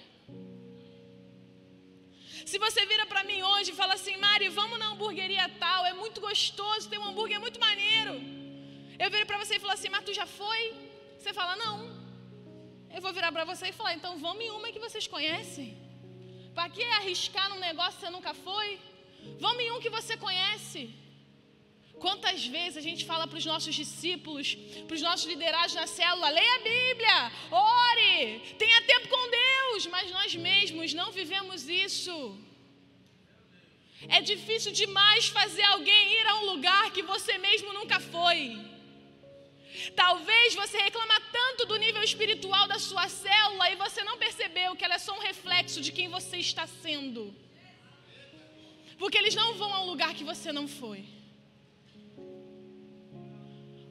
Se você vira para mim hoje e fala assim, Mari, vamos na hamburgueria tal, é muito gostoso, tem um hambúrguer muito maneiro. Eu viro para você e falo assim, mas tu já foi? Você fala, não. Eu vou virar para você e falar, então vamos em uma que vocês conhecem. Para que arriscar num negócio que você nunca foi? Vamos em um que você conhece. Quantas vezes a gente fala para os nossos discípulos, para os nossos liderados na célula, leia a Bíblia, ore, tenha tempo com Deus, mas nós mesmos não vivemos isso. É difícil demais fazer alguém ir a um lugar que você mesmo nunca foi. Talvez você reclama tanto do nível espiritual da sua célula e você não percebeu que ela é só um reflexo de quem você está sendo. Porque eles não vão a um lugar que você não foi.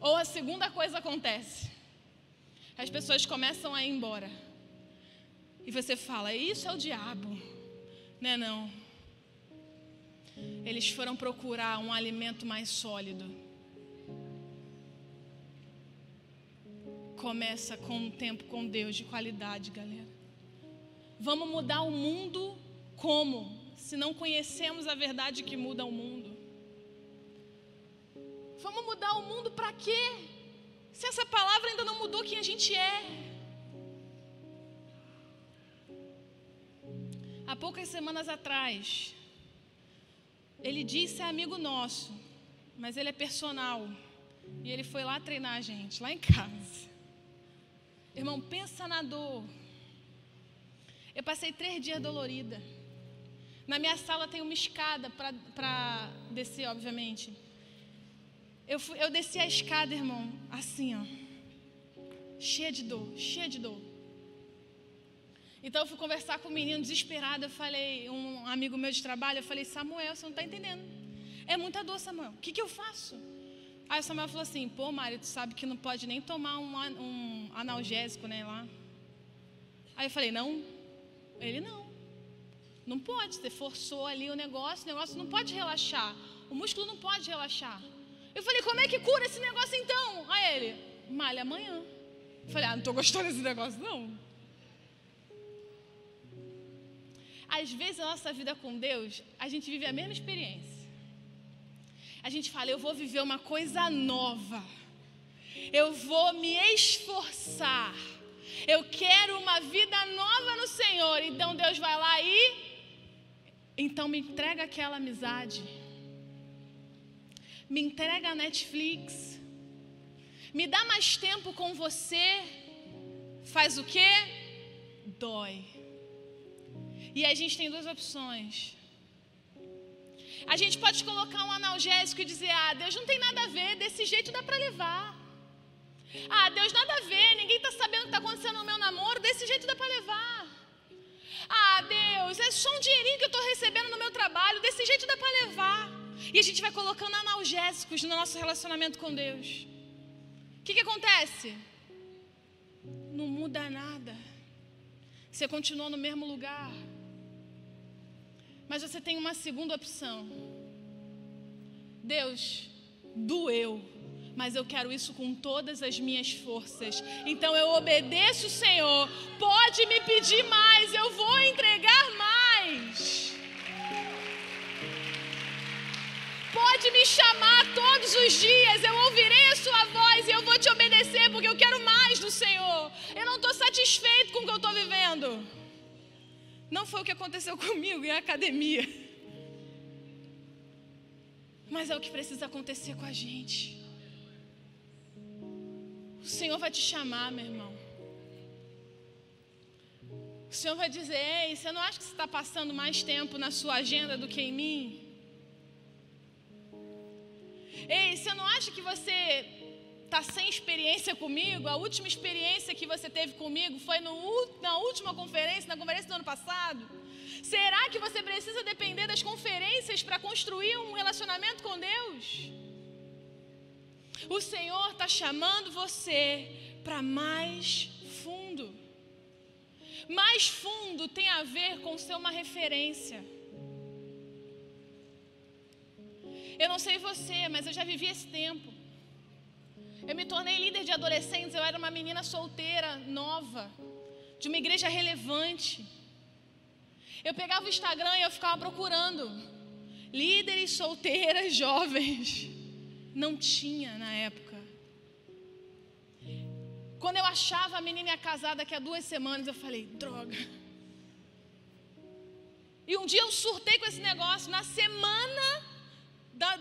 Ou a segunda coisa acontece. As pessoas começam a ir embora. E você fala, isso é o diabo. Não é não. Eles foram procurar um alimento mais sólido. Começa com um tempo com Deus de qualidade, galera. Vamos mudar o mundo como? Se não conhecemos a verdade que muda o mundo. Vamos mudar o mundo para quê? Se essa palavra ainda não mudou quem a gente é. Há poucas semanas atrás, ele disse amigo nosso, mas ele é personal. E ele foi lá treinar a gente, lá em casa. Irmão, pensa na dor. Eu passei 3 dias dolorida. Na minha sala tem uma escada para descer, obviamente. Eu desci a escada, irmão, assim, ó. Cheia de dor, cheia de dor. Então eu fui conversar com o menino desesperado. Eu falei, um amigo meu de trabalho, eu falei, Samuel, você não está entendendo. É muita dor, Samuel. O que eu faço? Aí o Samuel falou assim, pô, Mário, tu sabe que não pode nem tomar um analgésico, né, lá. Aí eu falei, não. Ele, não. Não pode, você forçou ali o negócio não pode relaxar. O músculo não pode relaxar. Eu falei, como é que cura esse negócio então? Aí ele, malha amanhã. Eu falei, não estou gostando desse negócio não. Às vezes a nossa vida com Deus, a gente vive a mesma experiência. A gente fala, eu vou viver uma coisa nova. Eu vou me esforçar. Eu quero uma vida nova no Senhor. Então Deus vai lá e... Então me entrega aquela amizade. Me entrega a Netflix. Me dá mais tempo com você. Faz o quê? Dói. E a gente tem 2 opções. A gente pode colocar um analgésico e dizer, Deus não tem nada a ver, desse jeito dá para levar. Deus nada a ver, ninguém está sabendo o que está acontecendo no meu namoro, desse jeito dá para levar. Deus, é só um dinheirinho que eu estou recebendo no meu trabalho, desse jeito dá para levar. E a gente vai colocando analgésicos no nosso relacionamento com Deus. O que acontece? Não muda nada. Você continua no mesmo lugar. Mas você tem uma segunda opção. Deus, doeu, mas eu quero isso com todas as minhas forças. Então eu obedeço o Senhor. Pode me pedir mais, eu vou entregar mais. Pode me chamar todos os dias, eu ouvirei a sua voz e eu vou te obedecer, porque eu quero mais do Senhor. Eu não estou satisfeito com o que eu estou vivendo. Não foi o que aconteceu comigo em academia. Mas é o que precisa acontecer com a gente. O Senhor vai te chamar, meu irmão. O Senhor vai dizer, ei, você não acha que você está passando mais tempo na sua agenda do que em mim? Ei, você não acha que você está sem experiência comigo? A última experiência que você teve comigo foi na última conferência, na conferência do ano passado? Será que você precisa depender das conferências para construir um relacionamento com Deus? O Senhor está chamando você para mais fundo. Mais fundo tem a ver com ser uma referência. Eu não sei você, mas eu já vivi esse tempo. Eu me tornei líder de adolescentes, eu era uma menina solteira, nova, de uma igreja relevante. Eu pegava o Instagram e eu ficava procurando líderes solteiras jovens. Não tinha na época. Quando eu achava a menina casada daqui a 2 semanas, eu falei, droga. E um dia eu surtei com esse negócio. Na semana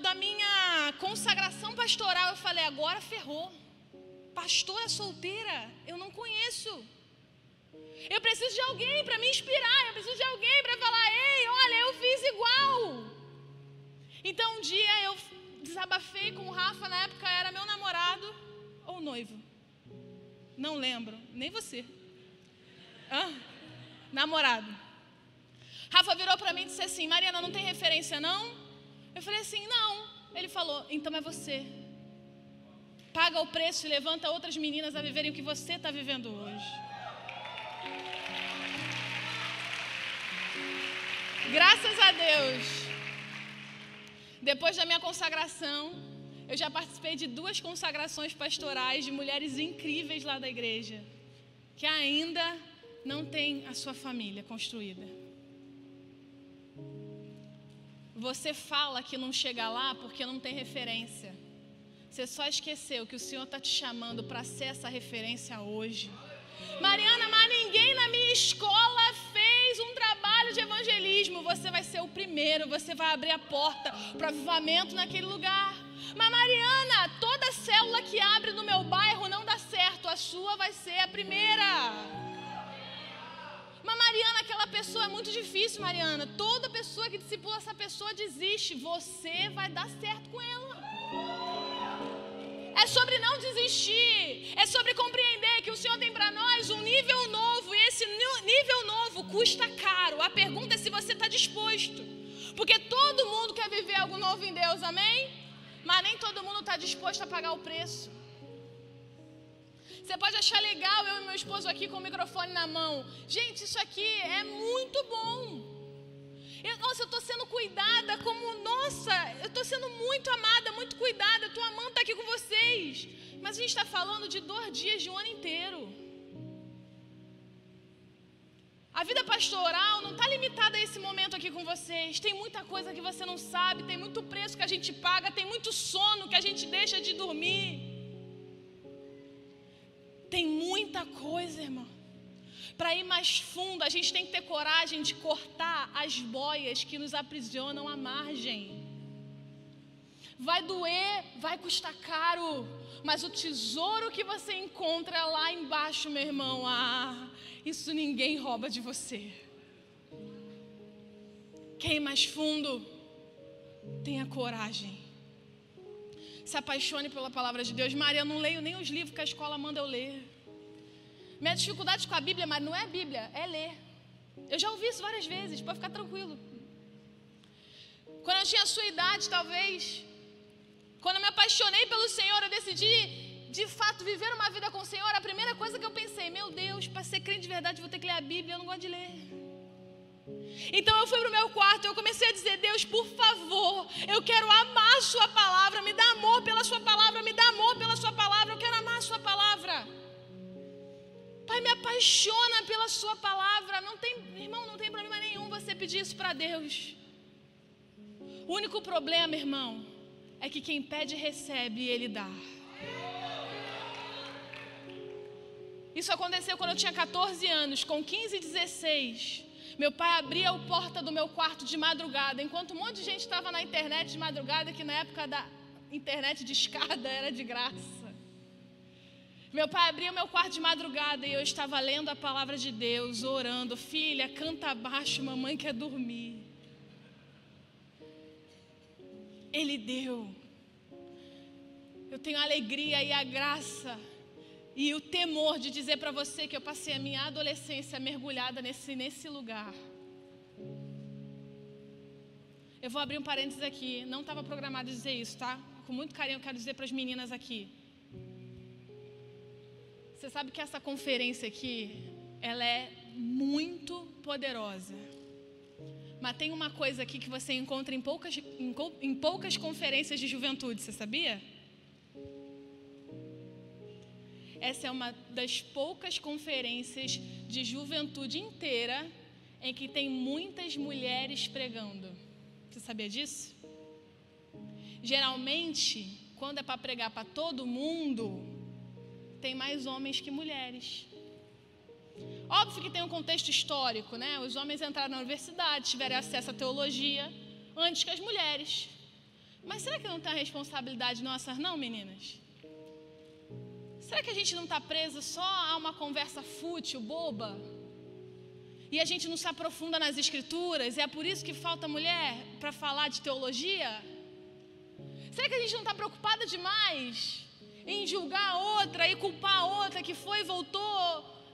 da minha consagração pastoral, eu falei, agora ferrou. Pastora solteira, eu não conheço. Eu preciso de alguém para me inspirar. Eu preciso de alguém para falar, ei, olha, eu fiz igual. Então um dia eu desabafei com o Rafa, na época era meu namorado ou noivo. Não lembro, nem você. Namorado. Rafa virou para mim e disse assim, Mariana, não tem referência não? Eu falei assim, não. Ele falou, então é você. paga o preço e levanta outras meninas a viverem o que você está vivendo hoje. Graças a Deus, depois da minha consagração, eu já participei de 2 consagrações pastorais de mulheres incríveis lá da igreja, que ainda não têm a sua família construída. Você fala que não chega lá porque não tem referência. Você só esqueceu que o Senhor está te chamando para ser essa referência hoje. Mariana, mas ninguém na minha escola fez um trabalho de evangelismo. Você vai ser o primeiro, você vai abrir a porta para avivamento naquele lugar. Mas Mariana, toda célula que abre no meu bairro não dá certo, a sua vai ser a primeira. Mas Mariana, aquela pessoa é muito difícil, Mariana. Toda pessoa que discipula essa pessoa desiste. Você vai dar certo com ela. É sobre não desistir. É sobre compreender que o Senhor tem para nós um nível novo. E esse nível novo custa caro. A pergunta é se você está disposto. Porque todo mundo quer viver algo novo em Deus, amém? Mas nem todo mundo está disposto a pagar o preço. Você pode achar legal eu e meu esposo aqui com o microfone na mão. Gente, isso aqui é muito bom. Nossa, eu estou sendo cuidada como... Nossa, eu estou sendo muito amada, muito cuidada. Eu estou amando estar aqui com vocês. Mas a gente está falando de 2 dias de um ano inteiro. A vida pastoral não está limitada a esse momento aqui com vocês. Tem muita coisa que você não sabe. Tem muito preço que a gente paga. Tem muito sono que a gente deixa de dormir. Tem muita coisa, irmão. Para ir mais fundo, a gente tem que ter coragem de cortar as boias que nos aprisionam à margem. Vai doer, vai custar caro, mas o tesouro que você encontra lá embaixo, meu irmão, isso ninguém rouba de você. Quer ir mais fundo? Tenha coragem. Se apaixone pela palavra de Deus. Maria, eu não leio nem os livros que a escola manda eu ler. Minha dificuldade com a Bíblia, mas não é a Bíblia, é ler. Eu já ouvi isso várias vezes, pode ficar tranquilo. Quando eu tinha a sua idade, talvez, quando eu me apaixonei pelo Senhor, eu decidi, de fato, viver uma vida com o Senhor. A primeira coisa que eu pensei, meu Deus, para ser crente de verdade, vou ter que ler a Bíblia, eu não gosto de ler. Então eu fui para o meu quarto, eu comecei a dizer, Deus, por favor, eu quero amar a sua palavra, me dá amor pela sua palavra, me dá amor pela sua palavra, eu quero amar a sua palavra. Pai, me apaixona pela sua palavra. Não tem, irmão, não tem problema nenhum você pedir isso para Deus. O único problema, irmão, é que quem pede recebe e Ele dá. Isso aconteceu quando eu tinha 14 anos. Com 15 e 16, meu pai abria a porta do meu quarto de madrugada, enquanto um monte de gente estava na internet de madrugada, que na época da internet de escada era de graça. Meu pai abria o meu quarto de madrugada e eu estava lendo a palavra de Deus, orando. Filha, canta baixo, mamãe quer dormir. Ele deu. Eu tenho a alegria e a graça e o temor de dizer para você que eu passei a minha adolescência mergulhada nesse lugar. Eu vou abrir um parênteses aqui. Não estava programado dizer isso, tá? Com muito carinho eu quero dizer para as meninas aqui. Você sabe que essa conferência aqui, ela é muito poderosa. Mas tem uma coisa aqui que você encontra em poucas conferências de juventude, você sabia? Essa é uma das poucas conferências de juventude inteira em que tem muitas mulheres pregando. Você sabia disso? Geralmente, quando é para pregar para todo mundo, tem mais homens que mulheres. Óbvio que tem um contexto histórico, né? Os homens entraram na universidade, tiveram acesso à teologia antes que as mulheres. Mas será que não tem a responsabilidade nossa, não, meninas? Será que a gente não está presa só a uma conversa fútil, boba? E a gente não se aprofunda nas escrituras? E é por isso que falta mulher para falar de teologia? Será que a gente não está preocupada demais em julgar a outra e culpar a outra que foi e voltou,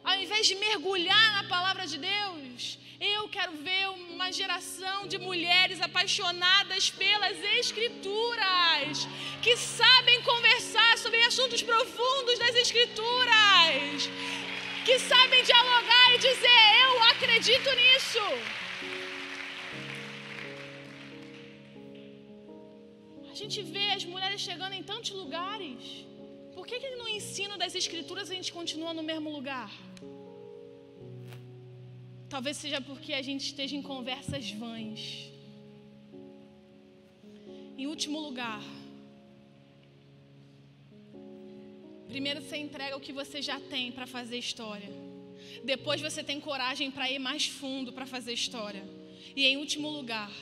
ao invés de mergulhar na palavra de Deus? Eu quero ver uma geração de mulheres apaixonadas pelas Escrituras, que sabem conversar sobre as assuntos profundos das Escrituras, que sabem dialogar e dizer: eu acredito nisso. A gente vê as mulheres chegando em tantos lugares. Por que no ensino das Escrituras a gente continua no mesmo lugar? Talvez seja porque a gente esteja em conversas vãs. Em último lugar, primeiro você entrega o que você já tem para fazer história. Depois você tem coragem para ir mais fundo para fazer história. E em último lugar,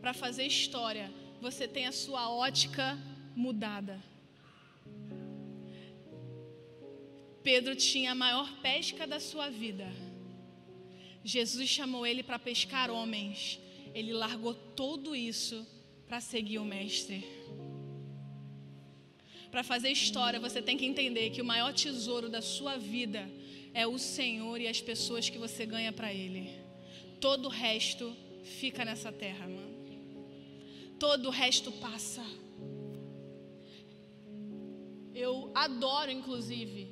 para fazer história, você tem a sua ótica mudada. Pedro tinha a maior pesca da sua vida. Jesus chamou ele para pescar homens. Ele largou tudo isso para seguir o Mestre. Para fazer história, você tem que entender que o maior tesouro da sua vida é o Senhor e as pessoas que você ganha para Ele. Todo o resto fica nessa terra, mano. Todo o resto passa. Eu adoro, inclusive,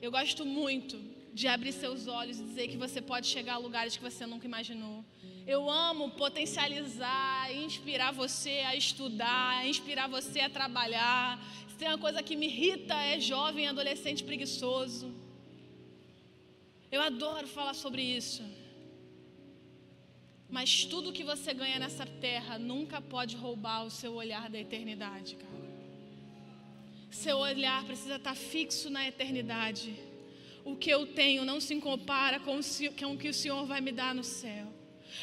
eu gosto muito de abrir seus olhos e dizer que você pode chegar a lugares que você nunca imaginou. Eu amo potencializar, inspirar você a estudar, inspirar você a trabalhar. Se tem uma coisa que me irrita é jovem, adolescente preguiçoso. Eu adoro falar sobre isso. Mas tudo que você ganha nessa terra nunca pode roubar o seu olhar da eternidade, cara. Seu olhar precisa estar fixo na eternidade. O que eu tenho não se compara com o que o Senhor vai me dar no céu.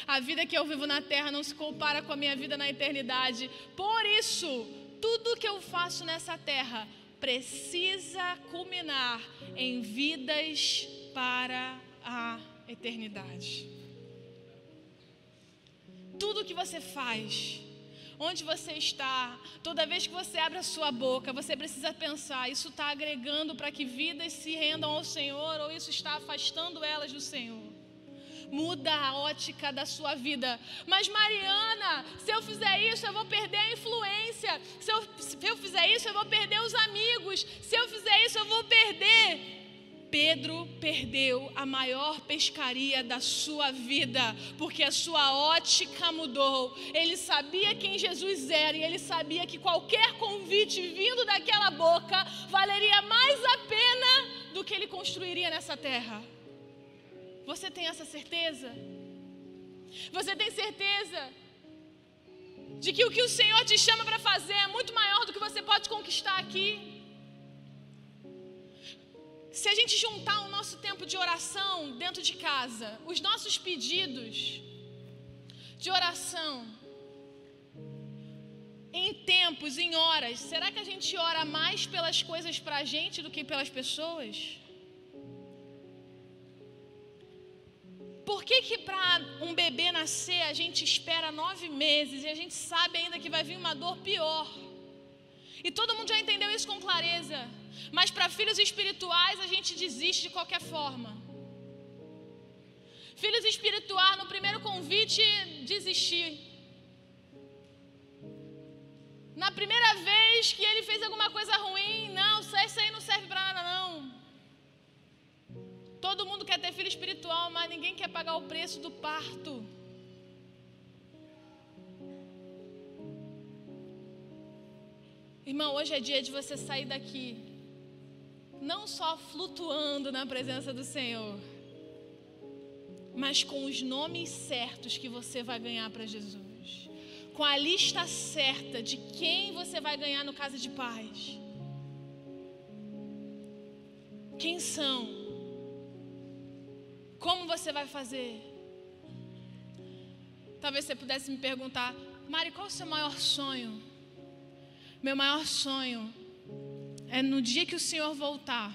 A vida que eu vivo na terra não se compara com a minha vida na eternidade. Por isso, tudo que eu faço nessa terra precisa culminar em vidas para a eternidade. Tudo que você faz, onde você está, toda vez que você abre a sua boca, você precisa pensar: isso está agregando para que vidas se rendam ao Senhor, ou isso está afastando elas do Senhor? Muda a ótica da sua vida. Mas Mariana, se eu fizer isso, eu vou perder a influência. Se eu fizer isso, eu vou perder os amigos. Se eu fizer isso, eu vou perder. Pedro perdeu a maior pescaria da sua vida, porque a sua ótica mudou. Ele sabia quem Jesus era e ele sabia que qualquer convite vindo daquela boca valeria mais a pena do que ele construiria nessa terra. Você tem essa certeza? Você tem certeza de que o que o Senhor te chama para fazer é muito maior do que você pode conquistar aqui? Se a gente juntar o nosso tempo de oração dentro de casa, os nossos pedidos de oração, em tempos, em horas, será que a gente ora mais pelas coisas para a gente do que pelas pessoas? Por que para um bebê nascer a gente espera 9 meses e a gente sabe ainda que vai vir uma dor pior? E todo mundo já entendeu isso com clareza. Mas para filhos espirituais a gente desiste de qualquer forma. Filhos espirituais, no primeiro convite, desistir. Na primeira vez que ele fez alguma coisa ruim, não, isso aí não serve para nada não. Todo mundo quer ter filho espiritual, mas ninguém quer pagar o preço do parto. Irmão, hoje é dia de você sair daqui não só flutuando na presença do Senhor, mas com os nomes certos que você vai ganhar para Jesus, com a lista certa de quem você vai ganhar no Casa de Paz. Quem são? Como você vai fazer? Talvez você pudesse me perguntar: Mari, qual é o seu maior sonho? Meu maior sonho é no dia que o Senhor voltar,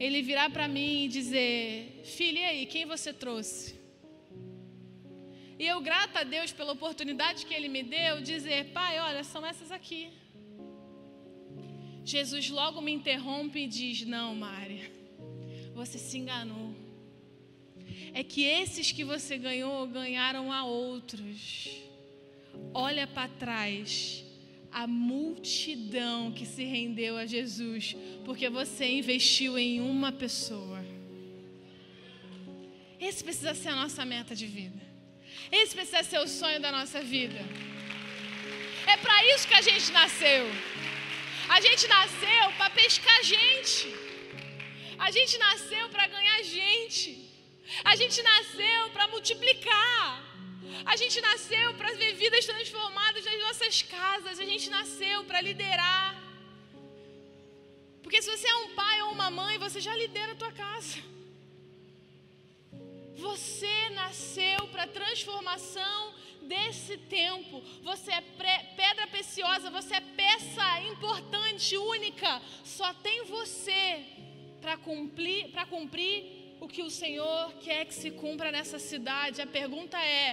Ele virar para mim e dizer: filha, e aí, quem você trouxe? E eu, grata a Deus pela oportunidade que Ele me deu, dizer: pai, olha, são essas aqui. Jesus logo me interrompe e diz: não, Mari, você se enganou. É que esses que você ganhou, ganharam a outros. Olha para trás. a multidão que se rendeu a Jesus, porque você investiu em uma pessoa. Esse precisa ser a nossa meta de vida. Esse precisa ser o sonho da nossa vida. É para isso que a gente nasceu. A gente nasceu para pescar gente. A gente nasceu para ganhar gente. A gente nasceu para multiplicar. A gente nasceu para ver vidas transformadas nas nossas casas. A gente nasceu para liderar. Porque se você é um pai ou uma mãe, você já lidera a tua casa. Você nasceu para a transformação desse tempo. Você é pedra preciosa, você é peça importante, única. Só tem você para cumprir o que o Senhor quer que se cumpra nessa cidade. A pergunta é: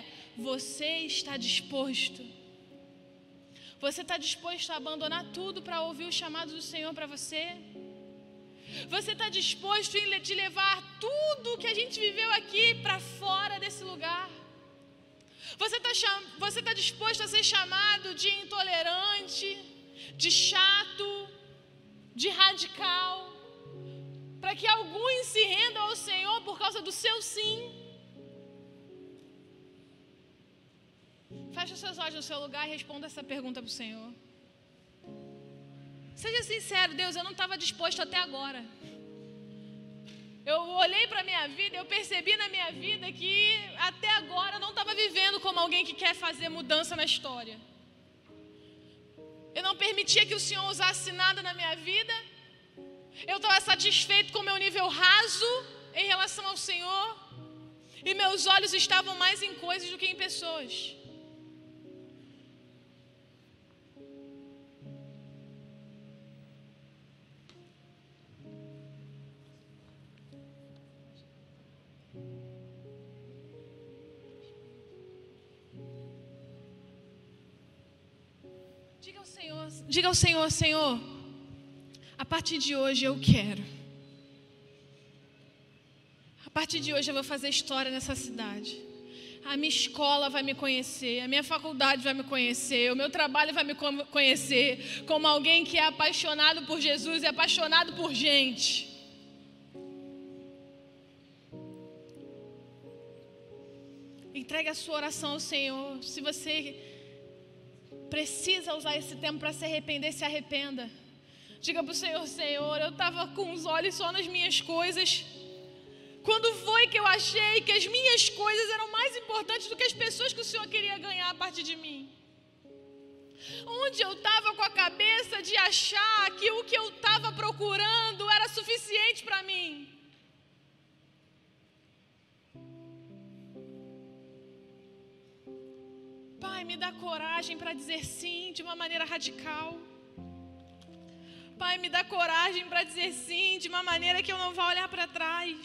você está disposto? Você está disposto a abandonar tudo para ouvir o chamado do Senhor para você? Você está disposto a te levar tudo que a gente viveu aqui para fora desse lugar? Você tá disposto a ser chamado de intolerante, de chato, de radical, para que alguns se rendam ao Senhor por causa do seu sim? Feche os seus olhos no seu lugar e responda essa pergunta para o Senhor. Seja sincero: Deus, eu não estava disposto até agora. Eu olhei para a minha vida, eu percebi na minha vida que até agora eu não estava vivendo como alguém que quer fazer mudança na história. Eu não permitia que o Senhor usasse nada na minha vida. Eu estava satisfeito com o meu nível raso em relação ao Senhor. E meus olhos estavam mais em coisas do que em pessoas. Diga ao Senhor: Senhor, a partir de hoje eu quero. A partir de hoje eu vou fazer história nessa cidade. A minha escola vai me conhecer, a minha faculdade vai me conhecer, o meu trabalho vai me conhecer como alguém que é apaixonado por Jesus e apaixonado por gente. Entregue a sua oração ao Senhor. Se você precisa usar esse tempo para se arrepender, se arrependa. Diga para o Senhor: Senhor, eu estava com os olhos só nas minhas coisas. Quando foi que eu achei que as minhas coisas eram mais importantes do que as pessoas que o Senhor queria ganhar a partir de mim? Onde eu estava com a cabeça de achar que o que eu estava procurando era suficiente para mim? Pai, me dá coragem para dizer sim de uma maneira radical. Pai, me dá coragem para dizer sim de uma maneira que eu não vá olhar para trás.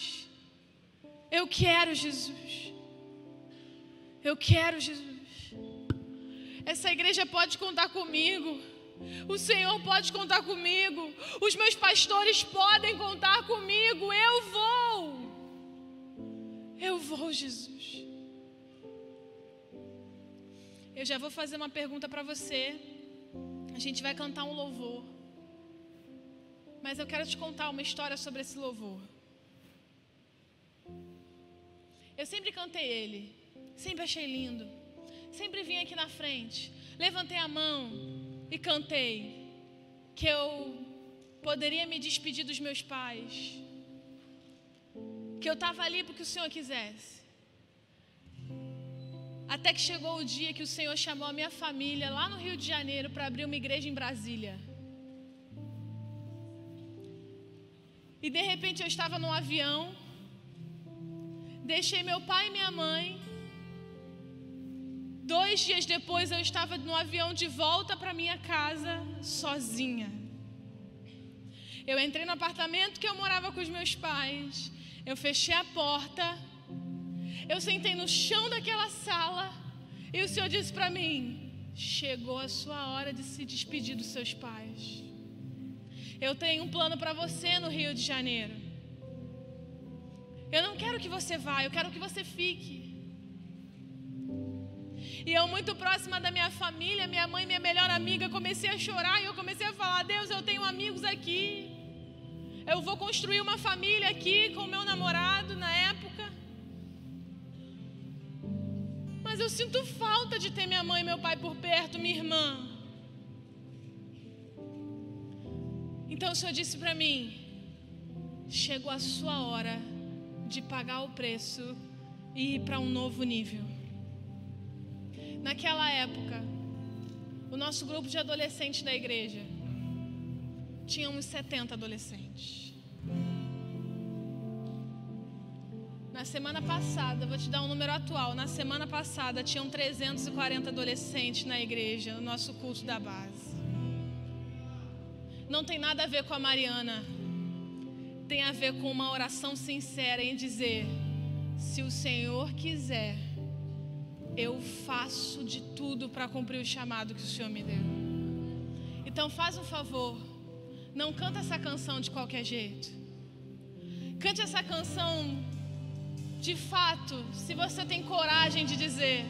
Eu quero Jesus. Eu quero Jesus. Essa igreja pode contar comigo. O Senhor pode contar comigo. Os meus pastores podem contar comigo. Eu vou, Jesus. Eu já vou fazer uma pergunta para você. A gente vai cantar um louvor. Mas eu quero te contar uma história sobre esse louvor. Eu sempre cantei ele. Sempre achei lindo. Sempre vim aqui na frente. Levantei a mão e cantei que eu poderia me despedir dos meus pais. Que eu estava ali porque o Senhor quisesse. Até que chegou o dia que o Senhor chamou a minha família lá no Rio de Janeiro para abrir uma igreja em Brasília. E de repente eu estava num avião, deixei meu pai e minha mãe. 2 dias depois eu estava no avião de volta para minha casa, sozinha. Eu entrei no apartamento que eu morava com os meus pais. Eu fechei a porta. Eu sentei no chão daquela sala. E o Senhor disse para mim: chegou a sua hora de se despedir dos seus pais. Eu tenho um plano para você no Rio de Janeiro. Eu não quero que você vá, eu quero que você fique. E eu, muito próxima da minha família, minha mãe, minha melhor amiga, comecei a chorar e eu comecei a falar: Deus, eu tenho amigos aqui. Eu vou construir uma família aqui com o meu namorado na época. Mas eu sinto falta de ter minha mãe e meu pai por perto, minha irmã. Então o Senhor disse para mim: chegou a sua hora de pagar o preço e ir para um novo nível. Naquela época, o nosso grupo de adolescentes da igreja tinha uns 70 adolescentes. Na semana passada, vou te dar um número atual. Na semana passada, tinham 340 adolescentes na igreja, no nosso culto da base. Não tem nada a ver com a Mariana. Tem a ver com uma oração sincera em dizer: se o Senhor quiser, eu faço de tudo para cumprir o chamado que o Senhor me deu. Então faz um favor, não canta essa canção de qualquer jeito. Cante essa canção de fato, se você tem coragem de dizer.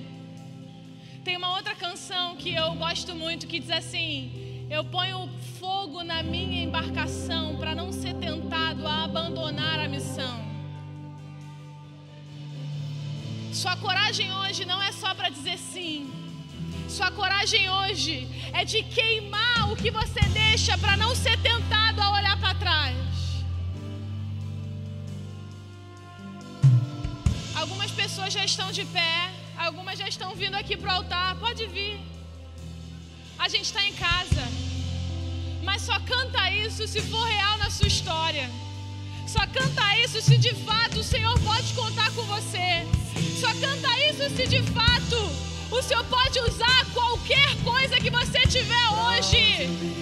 Tem uma outra canção que eu gosto muito que diz assim: eu ponho fogo na minha embarcação para não ser tentado a abandonar a missão. Sua coragem hoje não é só para dizer sim. Sua coragem hoje é de queimar o que você deixa para não ser tentado a olhar para trás. Algumas pessoas já estão de pé, algumas já estão vindo aqui para o altar. Pode vir. A gente está em casa. Mas só canta isso se for real na sua história. Só canta isso se de fato o Senhor pode contar com você. Só canta isso se de fato o Senhor pode usar qualquer coisa que você tiver hoje